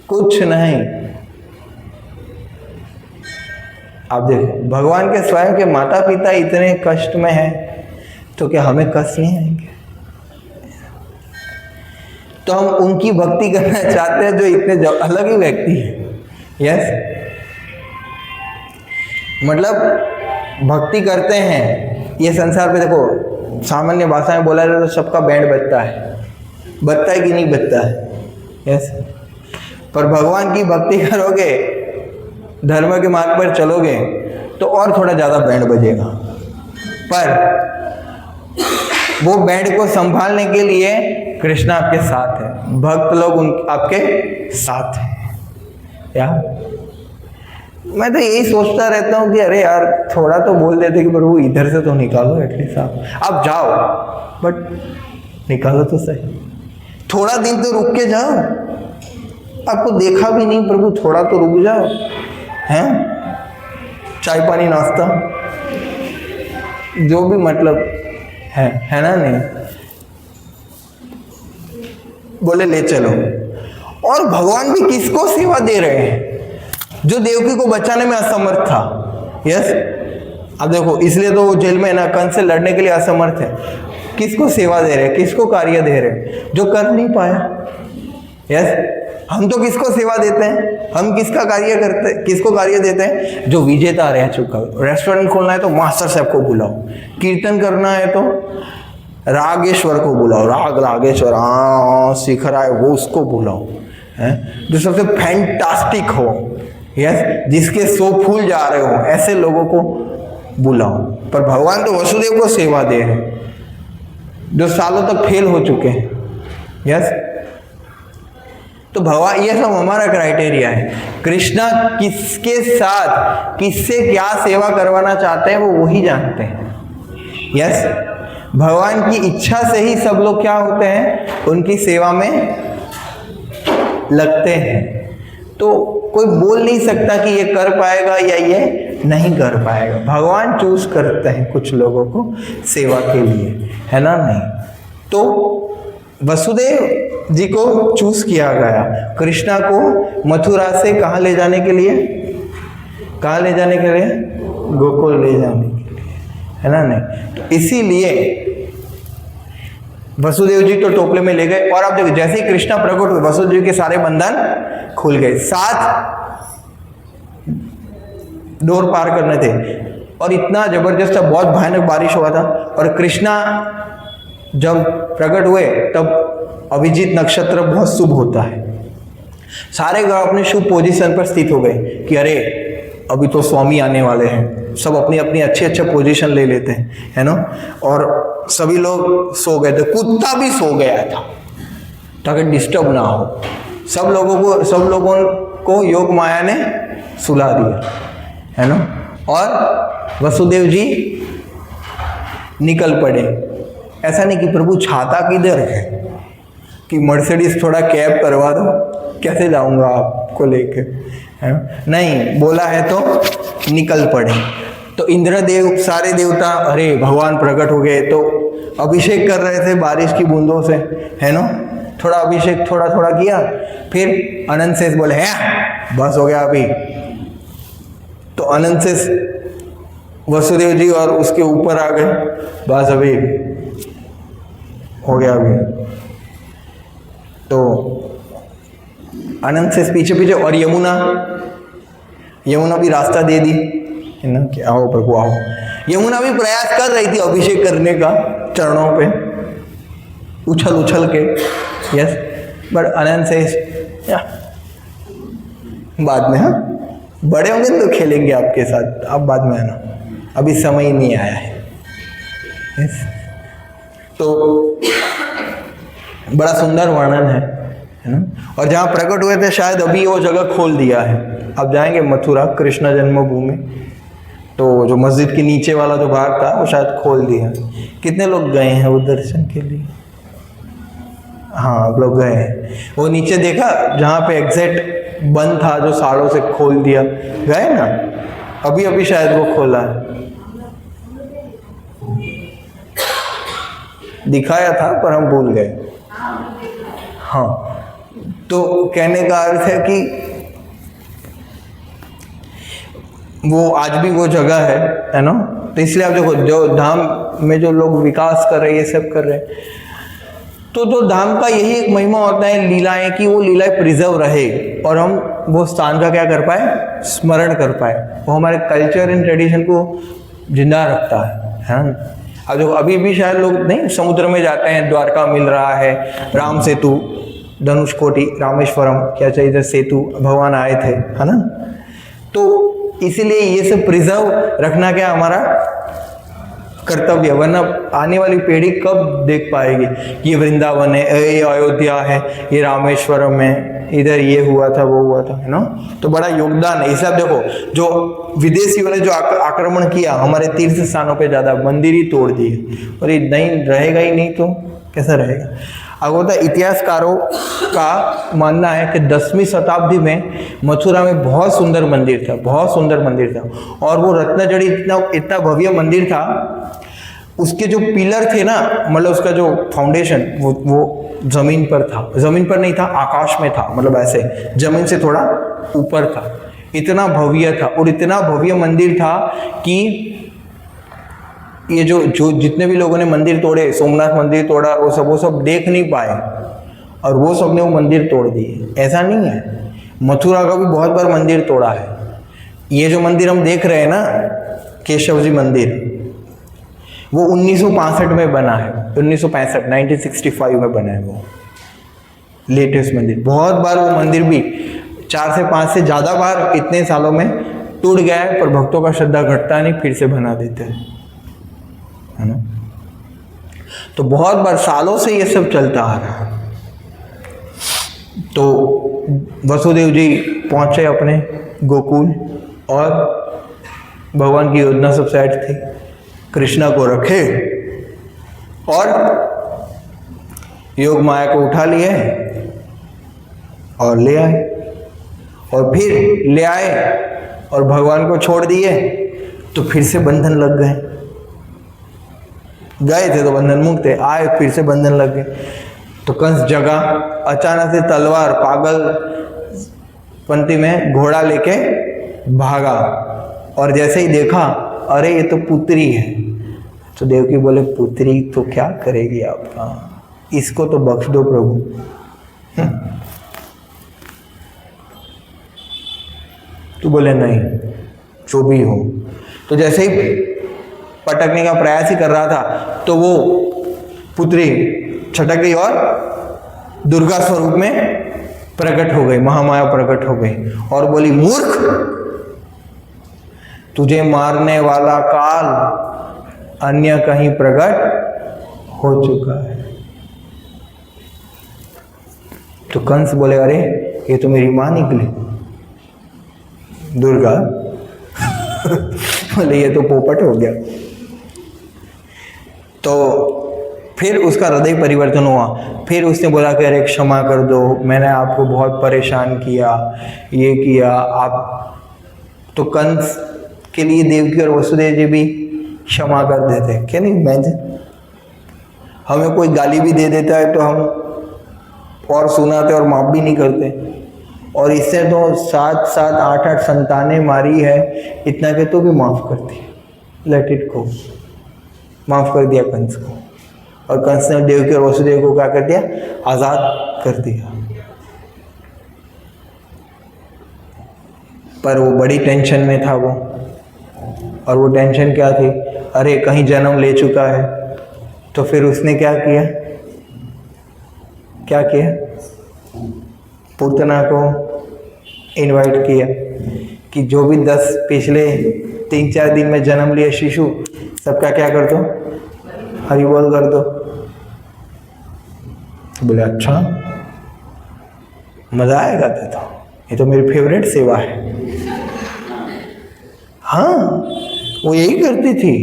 कुछ नहीं। आप देखो भगवान के स्वयं के माता पिता इतने कष्ट में हैं, तो क्या हमें कष्ट नहीं आएंगे। तो हम उनकी भक्ति करना चाहते हैं जो इतने अलग ही व्यक्ति हैं, यस। मतलब भक्ति करते हैं, ये संसार पे देखो सामान्य भाषा में बोला जाए तो सबका बैंड बजता है कि नहीं बजता है, यस। पर भगवान की भक्ति करोगे, धर्म के मार्ग पर चलोगे तो और थोड़ा ज़्यादा बैंड बजेगा, पर वो बैंड को संभालने के लिए कृष्ण आपके साथ है, भक्त लोग आपके साथ हैं। या मैं तो यही सोचता रहता हूँ कि अरे यार थोड़ा तो बोल देते कि प्रभु इधर से तो निकालो, एटलीस्ट आप जाओ, बट निकालो तो सही, थोड़ा दिन तो रुक के जाओ, आपको देखा भी नहीं प्रभु, थोड़ा तो रुक जाओ, हैं, चाय पानी नाश्ता जो भी मतलब है ना, नहीं बोले ले चलो। और भगवान भी किसको सेवा दे रहे हैं, जो देवकी को बचाने में असमर्थ था, यस। अब देखो इसलिए तो वो जेल में ना कंस से लड़ने के लिए असमर्थ है। किसको सेवा दे रहे हैं, किसको कार्य दे रहे हैं, जो कर नहीं पाया, यस। हम तो किसको सेवा देते हैं, हम किसका कार्य करते, किसको कार्य देते हैं, जो विजेता रह चुका। रेस्टोरेंट खोलना है तो मास्टर साहब को बुलाओ, कीर्तन करना है तो रागेश्वर को बुलाओ, रागेश्वर हाँ सीख रहा है वो, उसको बुलाओ, है जो सबसे फैंटास्टिक हो, यस, जिसके 100 फूल जा रहे हो, ऐसे लोगों को बुलाओ। पर भगवान तो वसुदेव को सेवा दे रहे हैं, जो सालों तक फेल हो चुके हैं, यस। तो भगवान, ये सब हमारा क्राइटेरिया है। कृष्णा किसके साथ किससे क्या सेवा करवाना चाहते हैं वो वही जानते हैं, यस। भगवान की इच्छा से ही सब लोग क्या होते हैं, उनकी सेवा में लगते हैं। तो कोई बोल नहीं सकता कि ये कर पाएगा या ये नहीं कर पाएगा। भगवान चूज करते हैं कुछ लोगों को सेवा के लिए, है ना, नहीं। तो वसुदेव जी को चूज किया गया कृष्णा को मथुरा से कहाँ ले जाने के लिए, कहाँ ले जाने के लिए, गोकुल ले जाने के लिए, है ना। नहीं तो इसीलिए वसुदेव जी तो टोपले में ले गए, और अब देखो जैसे ही कृष्णा प्रकट हुए वसुदेव जी के सारे बंधन खुल गए, 7 डोर पार करने थे, और इतना जबरदस्त था, बहुत भयानक बारिश हुआ था। और कृष्णा जब प्रकट हुए तब अभिजीत नक्षत्र बहुत शुभ होता है, सारे ग्रह अपने शुभ पोजीशन पर स्थित हो गए कि अरे अभी तो स्वामी आने वाले हैं, सब अपनी अपनी अच्छे पोजीशन ले लेते हैं, है ना। और सभी लोग सो गए थे, कुत्ता भी सो गया था ताकि डिस्टर्ब ना हो। सब लोगों को योग माया ने सुला दिया, है ना। और वसुदेव जी निकल पड़े। ऐसा नहीं कि प्रभु छाता किधर है, कि मर्सिडीज थोड़ा कैब करवा दो, कैसे जाऊंगा आपको लेके, है नहीं, बोला है तो निकल पड़े। तो इंद्रदेव सारे देवता अरे भगवान प्रकट हो गए, तो अभिषेक कर रहे थे बारिश की बूंदों से, है ना। थोड़ा अभिषेक थोड़ा थोड़ा किया, फिर अनंत शेष बोले हैं बस हो गया अभी। तो अनंत शेष वसुदेव जी और उसके ऊपर आ गए, बस अभी हो गया अभी। तो अनंत शेष पीछे पीछे, और यमुना भी रास्ता दे दी, है ना, कि आओ प्रभु आओ। यमुना भी प्रयास कर रही थी अभिषेक करने का चरणों पे, उछल के, यस, बट अनंत शेष बाद में, हाँ बड़े होंगे तो खेलेंगे आपके साथ, आप बाद में आना, अभी समय ही नहीं आया है, यस। तो बड़ा सुंदर वर्णन है ना। और जहाँ प्रकट हुए थे शायद अभी वो जगह खोल दिया है, अब जाएंगे मथुरा कृष्ण जन्मभूमि, तो जो मस्जिद के नीचे वाला जो भाग था वो शायद खोल दिया। कितने लोग गए हैं वो दर्शन के लिए? हाँ आप लोग गए हैं, वो नीचे देखा जहाँ पे एग्जैक्ट बंद था, जो सालों से खोल दिया, गए ना, अभी शायद वो खोला है, दिखाया था पर हम भूल गए। हाँ, तो कहने का अर्थ है कि वो आज भी वो जगह है ना। तो इसलिए आप देखो जो धाम में जो लोग विकास कर रहे हैं, ये सब कर रहे हैं, तो जो धाम का यही एक महिमा होता है लीलाएं, कि वो लीलाएं प्रिजर्व रहे और हम वो स्थान का क्या कर पाए, स्मरण कर पाए। वो हमारे कल्चर एंड ट्रेडिशन को जिंदा रखता है ना। अब जो अभी भी शायद लोग नहीं समुद्र में जाते हैं, द्वारका मिल रहा है, राम सेतु, धनुषकोटी, रामेश्वरम, क्या चाहिए इधर सेतु, भगवान आए थे, है ना। तो इसीलिए ये सब प्रिजर्व रखना क्या हमारा कर्तव्य, वरना आने वाली पीढ़ी कब देख पाएगी ये वृंदावन है, ये अयोध्या है, ये रामेश्वरम है, इधर ये हुआ था वो हुआ था, है ना। तो बड़ा योगदान है। इसे देखो जो विदेशियों ने जो आक्रमण किया हमारे तीर्थ स्थानों पे, ज्यादा मंदिर ही तोड़ दिए, और ये नहीं रहेगा ही नहीं तो कैसा रहेगा। अब होता है इतिहासकारों का मानना है कि 10वीं शताब्दी में मथुरा में बहुत सुंदर मंदिर था, बहुत सुंदर मंदिर था, और वो रत्नजड़ी इतना भव्य मंदिर था, उसके जो पिलर थे ना, मतलब उसका जो फाउंडेशन वो जमीन पर था, जमीन पर नहीं था, आकाश में था, मतलब ऐसे जमीन से थोड़ा ऊपर था, इतना भव्य था। और इतना भव्य मंदिर था कि ये जो जितने भी लोगों ने मंदिर तोड़े, सोमनाथ मंदिर तोड़ा, वो सब देख नहीं पाए, और वो सब ने वो मंदिर तोड़ दिए। ऐसा नहीं है, मथुरा का भी बहुत बार मंदिर तोड़ा है। ये जो मंदिर हम देख रहे हैं ना, केशव जी मंदिर, वो 1965 में बना है, 1965 में बना है वो लेटेस्ट मंदिर। बहुत बार वो मंदिर भी 4 से 5 से ज़्यादा बार इतने सालों में टूट गया है, पर भक्तों का श्रद्धा घटता नहीं, फिर से बना देते हैं, है ना। तो बहुत बार सालों से ये सब चलता आ रहा है। तो वसुदेव जी पहुंचे अपने गोकुल, और भगवान की योजना सब सेट थी, कृष्णा को रखे और योग माया को उठा लिए और ले आए, और फिर ले आए और भगवान को छोड़ दिए, तो फिर से बंधन लग गए थे तो बंधन मुक्त थे, आए फिर से बंधन लग गए। तो कंस जगा, अचानक से तलवार पागल पंक्ति में घोड़ा लेके भागा, और जैसे ही देखा अरे ये तो पुत्री है, तो देवकी बोले पुत्री तो क्या करेगी आपका, इसको तो बख्श दो प्रभु। तो बोले नहीं, जो भी हो। तो जैसे ही पटकने का प्रयास ही कर रहा था तो वो पुत्री छटक गई और दुर्गा स्वरूप में प्रकट हो गई, महामाया प्रकट हो गई और बोली मूर्ख, तुझे मारने वाला काल अन्य कहीं प्रकट हो चुका है। तो कंस बोले अरे ये तो मेरी मां निकली दुर्गा। बोले ये तो पोपट हो गया। तो फिर उसका हृदय परिवर्तन हुआ, फिर उसने बोला कि अरे क्षमा कर दो, मैंने आपको बहुत परेशान किया, ये किया आप। तो कंस के लिए देवकी और वसुदेव जी भी क्षमा कर देते, क्या नहीं इमेजिन, हमें कोई गाली भी दे देता है तो हम और सुनाते और माफ भी नहीं करते, और इससे तो 7-7 8-8 संतानें मारी है, इतना के तो भी माफ करती, लेट इट गो, माफ कर दिया कंस को। और कंस ने देवकी और वसुदेव को क्या कर दिया, आजाद कर दिया। पर वो बड़ी टेंशन में था वो, और वो टेंशन क्या थी, अरे कहीं जन्म ले चुका है। तो फिर उसने क्या किया, क्या किया, पूतना को इनवाइट किया कि जो भी 10 पिछले 3-4 दिन में जन्म लिए शिशु, सबका क्या कर दो, हरि बोल कर दो। बोले अच्छा मजा आएगा, तो ये तो मेरी फेवरेट सेवा है। हाँ वो यही करती थी,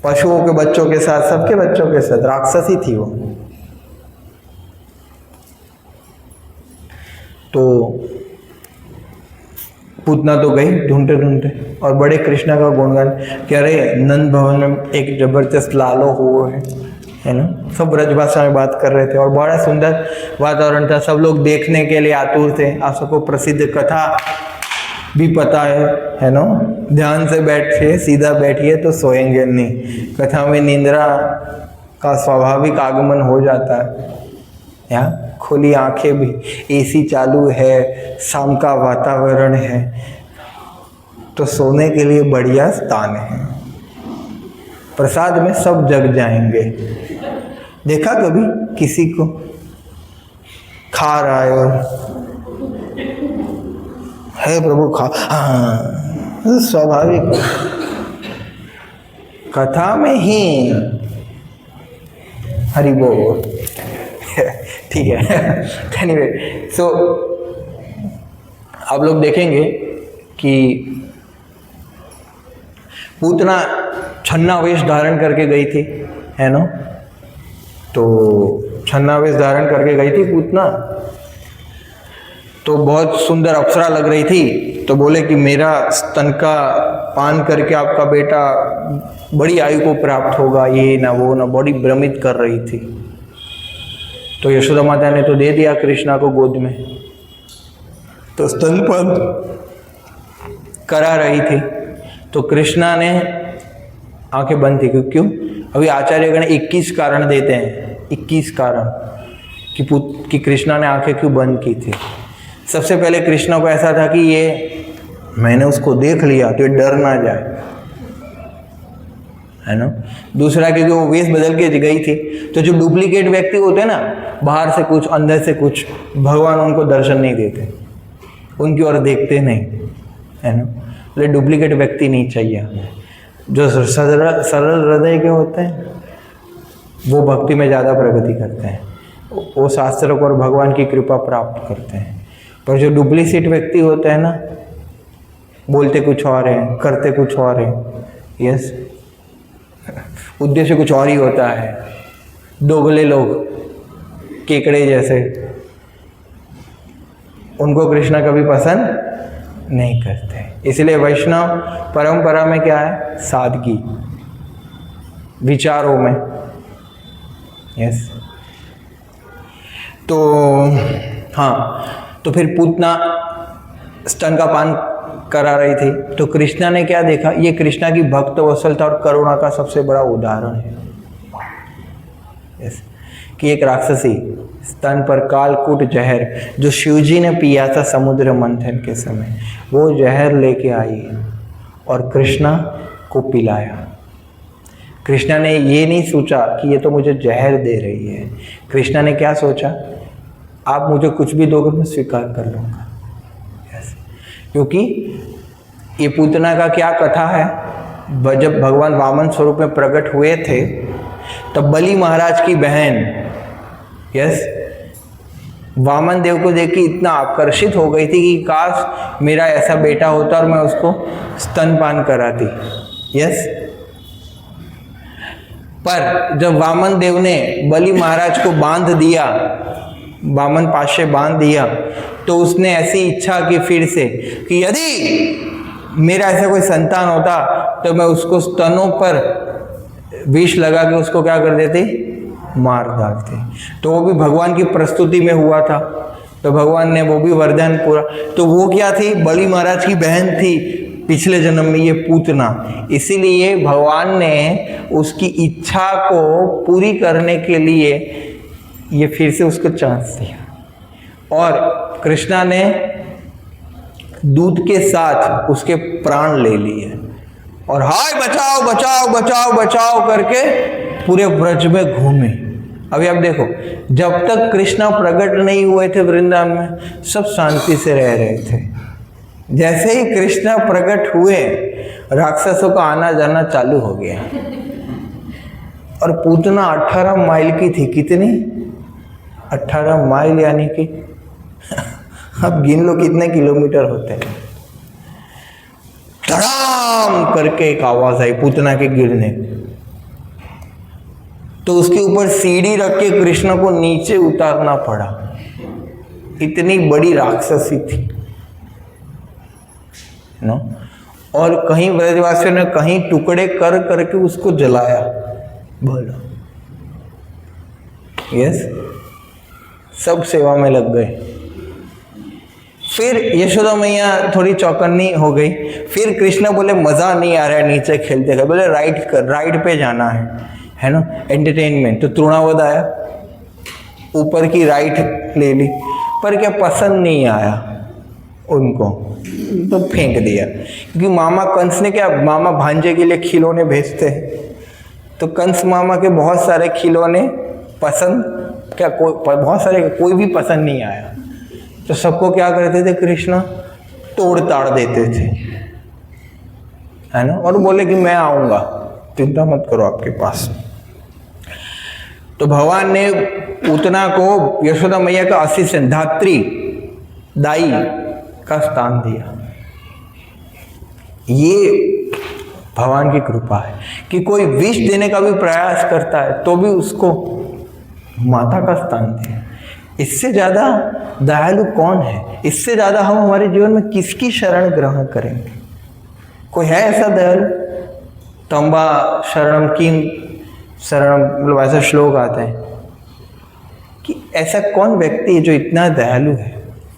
पशुओं के बच्चों के साथ, सबके बच्चों के साथ, राक्षसी थी वो। तो पूतना तो गई ढूंढते ढूंढते, और बड़े कृष्णा का गुणगान कि अरे नंद भवन में एक जबरदस्त लालो हुआ है ना, सब ब्रजभाषा में बात कर रहे थे और बड़ा सुंदर वातावरण था, सब लोग देखने के लिए आतुर थे। आप सबको प्रसिद्ध कथा भी पता है ना, ध्यान से बैठिए, सीधा बैठिए तो सोएंगे नहीं, कथा में निंद्रा का स्वाभाविक आगमन हो जाता है। यहाँ खुली आंखें भी, एसी चालू है, शाम का वातावरण है, तो सोने के लिए बढ़िया स्थान है। प्रसाद में सब जग जाएंगे। देखा कभी किसी को खा रहा है और है प्रभु खा, हाँ स्वाभाविक, कथा में ही हरि बोल। ठीक है। एनीवे, सो आप लोग देखेंगे कि पूतना छन्ना वेश धारण करके गई थी, है ना, तो छन्ना वेश धारण करके गई थी पूतना, तो बहुत सुंदर अप्सरा लग रही थी। तो बोले कि मेरा स्तन का पान करके आपका बेटा बड़ी आयु को प्राप्त होगा, ये ना वो ना, बड़ी भ्रमित कर रही थी। तो यशोदा माता ने तो दे दिया कृष्णा को गोद में, तो स्तनपान करा रही थी। तो कृष्णा ने आंखें बंद थी, क्यों? अभी आचार्यगण 21 कारण देते हैं, 21 कारण कि कृष्णा ने आंखें क्यों बंद की थी। सबसे पहले कृष्णा को ऐसा था कि ये मैंने उसको देख लिया तो ये डर ना जाए, है ना। दूसरा क्योंकि वो वेश बदल के गई थी, तो जो डुप्लीकेट व्यक्ति होते हैं ना, बाहर से कुछ अंदर से कुछ, भगवान उनको दर्शन नहीं देते, उनकी ओर देखते नहीं, है ना। इसलिए डुप्लीकेट व्यक्ति नहीं चाहिए हमें। जो सरल हृदय के होते हैं वो भक्ति में ज़्यादा प्रगति करते हैं, वो शास्त्रों को और भगवान की कृपा प्राप्त करते हैं। पर जो डुप्लीकेट व्यक्ति होते हैं ना, बोलते कुछ और है, करते कुछ और है, यस, उद्देश्य कुछ और ही होता है। दोगले लोग, केकड़े जैसे, उनको कृष्णा कभी पसंद नहीं करते। इसलिए वैष्णव परंपरा में क्या है, सादगी विचारों में, यस। तो हाँ, तो फिर पूतना स्तन का पान करा रही थी, तो कृष्णा ने क्या देखा, ये कृष्णा की भक्त वत्सलता और करुणा का सबसे बड़ा उदाहरण है। कि एक राक्षसी स्तन पर कालकूट जहर जो शिवजी ने पिया था समुद्र मंथन के समय, वो जहर लेके आई और कृष्णा को पिलाया। कृष्णा ने ये नहीं सोचा कि ये तो मुझे जहर दे रही है। कृष्णा ने क्या सोचा, आप मुझे कुछ भी दोगे मैं स्वीकार कर लूँगा। क्योंकि ये पूतना का क्या कथा है, जब भगवान वामन स्वरूप में प्रकट हुए थे तब बलि महाराज की बहन वामन देव को देख के इतना आकर्षित हो गई थी कि काश मेरा ऐसा बेटा होता और मैं उसको स्तनपान कराती। पर जब वामन देव ने बलि महाराज को बांध दिया, वामन पाशे बांध दिया, तो उसने ऐसी इच्छा की फिर से कि यदि मेरा ऐसा कोई संतान होता तो मैं उसको स्तनों पर विष लगा के उसको क्या कर देते, मार डालते। तो वो भी भगवान की प्रस्तुति में हुआ था, तो भगवान ने वो भी वरदान पूरा। तो वो क्या थी, बलि महाराज की बहन थी पिछले जन्म में, ये पूतना। इसीलिए भगवान ने उसकी इच्छा को पूरी करने के लिए ये फिर से उसको चांस दिया। और कृष्णा ने दूध के साथ उसके प्राण ले लिए और हाय बचाओ बचाओ बचाओ बचाओ करके पूरे ब्रज में घूमे। अभी आप देखो, जब तक कृष्णा प्रकट नहीं हुए थे वृंदावन में, सब शांति से रह रहे थे। जैसे ही कृष्णा प्रकट हुए, राक्षसों का आना जाना चालू हो गया। और पूतना 18 माइल की थी। कितनी? 18 माइल, यानी कि अब गिन लो कितने किलोमीटर होते हैं। धड़ाम करके एक आवाज आई पूतना के गिरने, तो उसके ऊपर सीढ़ी रख के कृष्ण को नीचे उतारना पड़ा। इतनी बड़ी राक्षसी थी नो। और कहीं ब्रजवासियों ने कहीं टुकड़े कर करके उसको जलाया। बोलो सब सेवा में लग गए। फिर यशोदा मैया थोड़ी चौकन्नी हो गई। फिर कृष्ण बोले मजा नहीं आ रहा है नीचे खेलते गए, बोले राइड पे जाना है ना, एंटरटेनमेंट। तो तृणावध आया, ऊपर की राइड ले ली, पर क्या पसंद नहीं आया उनको, तो फेंक दिया। क्योंकि मामा कंस ने क्या, मामा भांजे के लिए खिलौने भेजते हैं, तो कंस मामा के बहुत सारे खिलौने पसंद क्या, बहुत सारे कोई भी पसंद नहीं आया। तो सबको क्या करते थे कृष्णा, तोड़ ताड़ देते थे, है ना। और बोले कि मैं आऊंगा, चिंता मत करो आपके पास। तो भगवान ने पूतना को यशोदा मैया का असिस्टेंट, धात्री, दाई का स्थान दिया। ये भगवान की कृपा है कि कोई विष देने का भी प्रयास करता है तो भी उसको माता का स्थान दिया। इससे ज्यादा दयालु कौन है? इससे ज्यादा हम हमारे जीवन में किसकी शरण ग्रहण करेंगे? कोई है ऐसा दयालु? तंबा शरणम किम शरणम, मतलब ऐसा श्लोक आता है कि ऐसा कौन व्यक्ति है जो इतना दयालु है,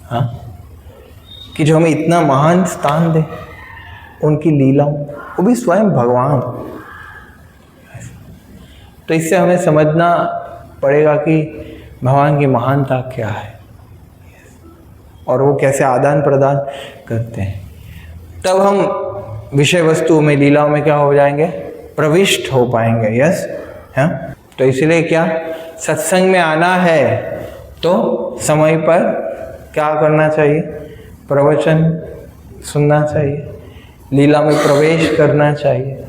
हाँ, कि जो हमें इतना महान स्थान दे उनकी लीलाओं, वो भी स्वयं भगवान। तो इससे हमें समझना पड़ेगा कि भगवान की महानता क्या है और वो कैसे आदान प्रदान करते हैं। तब हम विषय वस्तु में, लीलाओं में क्या हो जाएंगे, प्रविष्ट हो पाएंगे। यस, हाँ। तो इसलिए क्या, सत्संग में आना है तो समय पर क्या करना चाहिए, प्रवचन सुनना चाहिए, लीला में प्रवेश करना चाहिए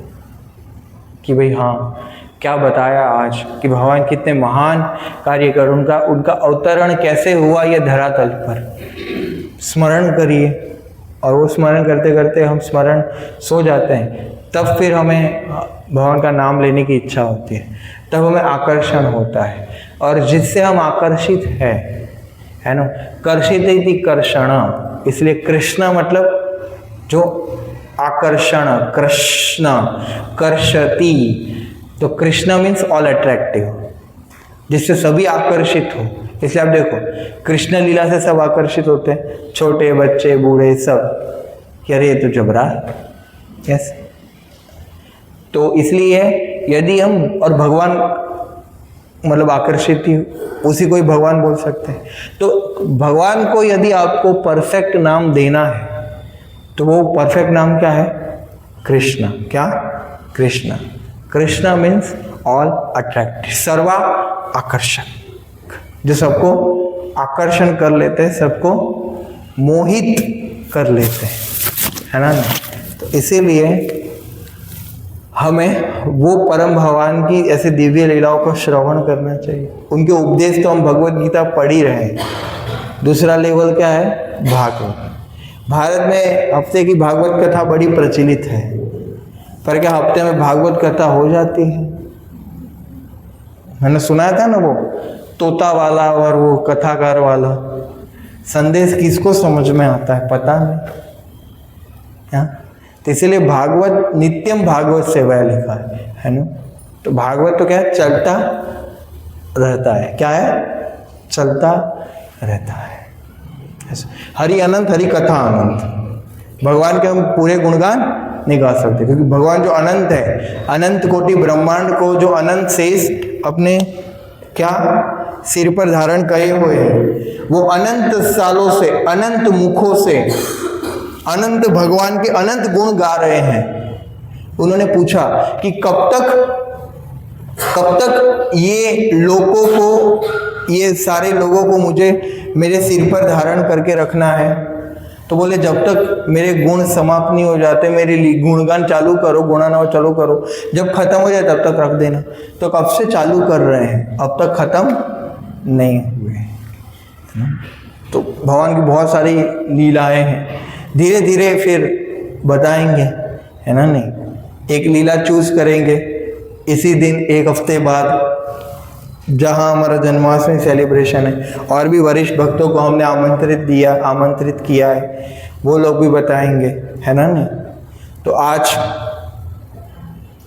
कि भाई हाँ क्या बताया आज, कि भगवान कितने महान कार्य कर, उनका अवतरण कैसे हुआ ये धरातल पर स्मरण करिए। और वो स्मरण करते करते हम स्मरण सो जाते हैं, तब फिर हमें भगवान का नाम लेने की इच्छा होती है, तब हमें आकर्षण होता है। और जिससे हम आकर्षित है ना, कर्षित इति कर्षण, इसलिए कृष्ण मतलब जो आकर्षण, कृष्ण कर्षति, तो कृष्ण मीन्स ऑल अट्रैक्टिव, जिससे सभी आकर्षित हो। इसलिए आप देखो कृष्ण लीला से सब आकर्षित होते हैं, छोटे बच्चे बूढ़े सब, कि अरे ये तो जबरा कैसे। तो इसलिए यदि हम, और भगवान मतलब आकर्षित ही उसी को ही भगवान बोल सकते हैं। तो भगवान को यदि आपको परफेक्ट नाम देना है तो वो परफेक्ट नाम क्या है? कृष्ण। क्या? Krishna. Krishna means all attractive, सर्वा आकर्षक, जो सबको आकर्षण कर लेते हैं, सबको मोहित कर लेते हैं, है ना। तो इसीलिए हमें वो परम भगवान की ऐसे दिव्य लीलाओं को श्रवण करना चाहिए। उनके उपदेश तो हम भगवत गीता पढ़ ही रहे हैं। दूसरा लेवल क्या है? भागवत। भारत में हफ्ते की भागवत कथा बड़ी प्रचलित है, पर क्या हफ्ते में भागवत कथा हो जाती है? मैंने सुनाया था ना वो तोता वाला और वो कथाकार वाला, संदेश किसको समझ में आता है पता नहीं। तो इसलिए भागवत, नित्यम भागवत सेवा लिखा है ना। तो भागवत तो क्या है? चलता रहता है। क्या है? चलता रहता है। हरि अनंत, हरि कथा अनंत। भगवान के हम पूरे गुणगान नहीं गा सकते, क्योंकि भगवान जो अनंत है, अनंत कोटि ब्रह्मांड को जो अनंत शेष अपने क्या सिर पर धारण करे हुए हैं, वो अनंत सालों से, अनंत मुखों से अनंत भगवान के अनंत गुण गा रहे हैं। उन्होंने पूछा कि कब तक ये लोगों को, ये सारे लोगों को मुझे मेरे सिर पर धारण करके रखना है? तो बोले जब तक मेरे गुण समाप्त नहीं हो जाते, मेरे गुणगान चालू करो, गुणानाव चालू करो, जब खत्म हो जाए तब तक रख देना। तो कब से चालू कर रहे हैं, अब तक खत्म नहीं हुए। तो भगवान की बहुत सारी लीलाएं हैं, धीरे धीरे फिर बताएंगे, है ना। नहीं, एक लीला चूज करेंगे इसी दिन, एक हफ्ते बाद, जहाँ हमारा जन्माष्टमी सेलिब्रेशन है, और भी वरिष्ठ भक्तों को हमने आमंत्रित किया है, वो लोग भी बताएंगे, है ना। नहीं तो आज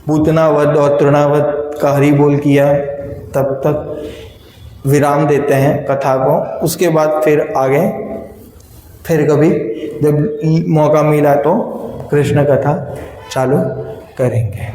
पूतनावध और तृणावध का हरि बोल किया, तब तक विराम देते हैं कथा को। उसके बाद फिर आगे, फिर कभी जब मौका मिला तो कृष्ण कथा चालू करेंगे।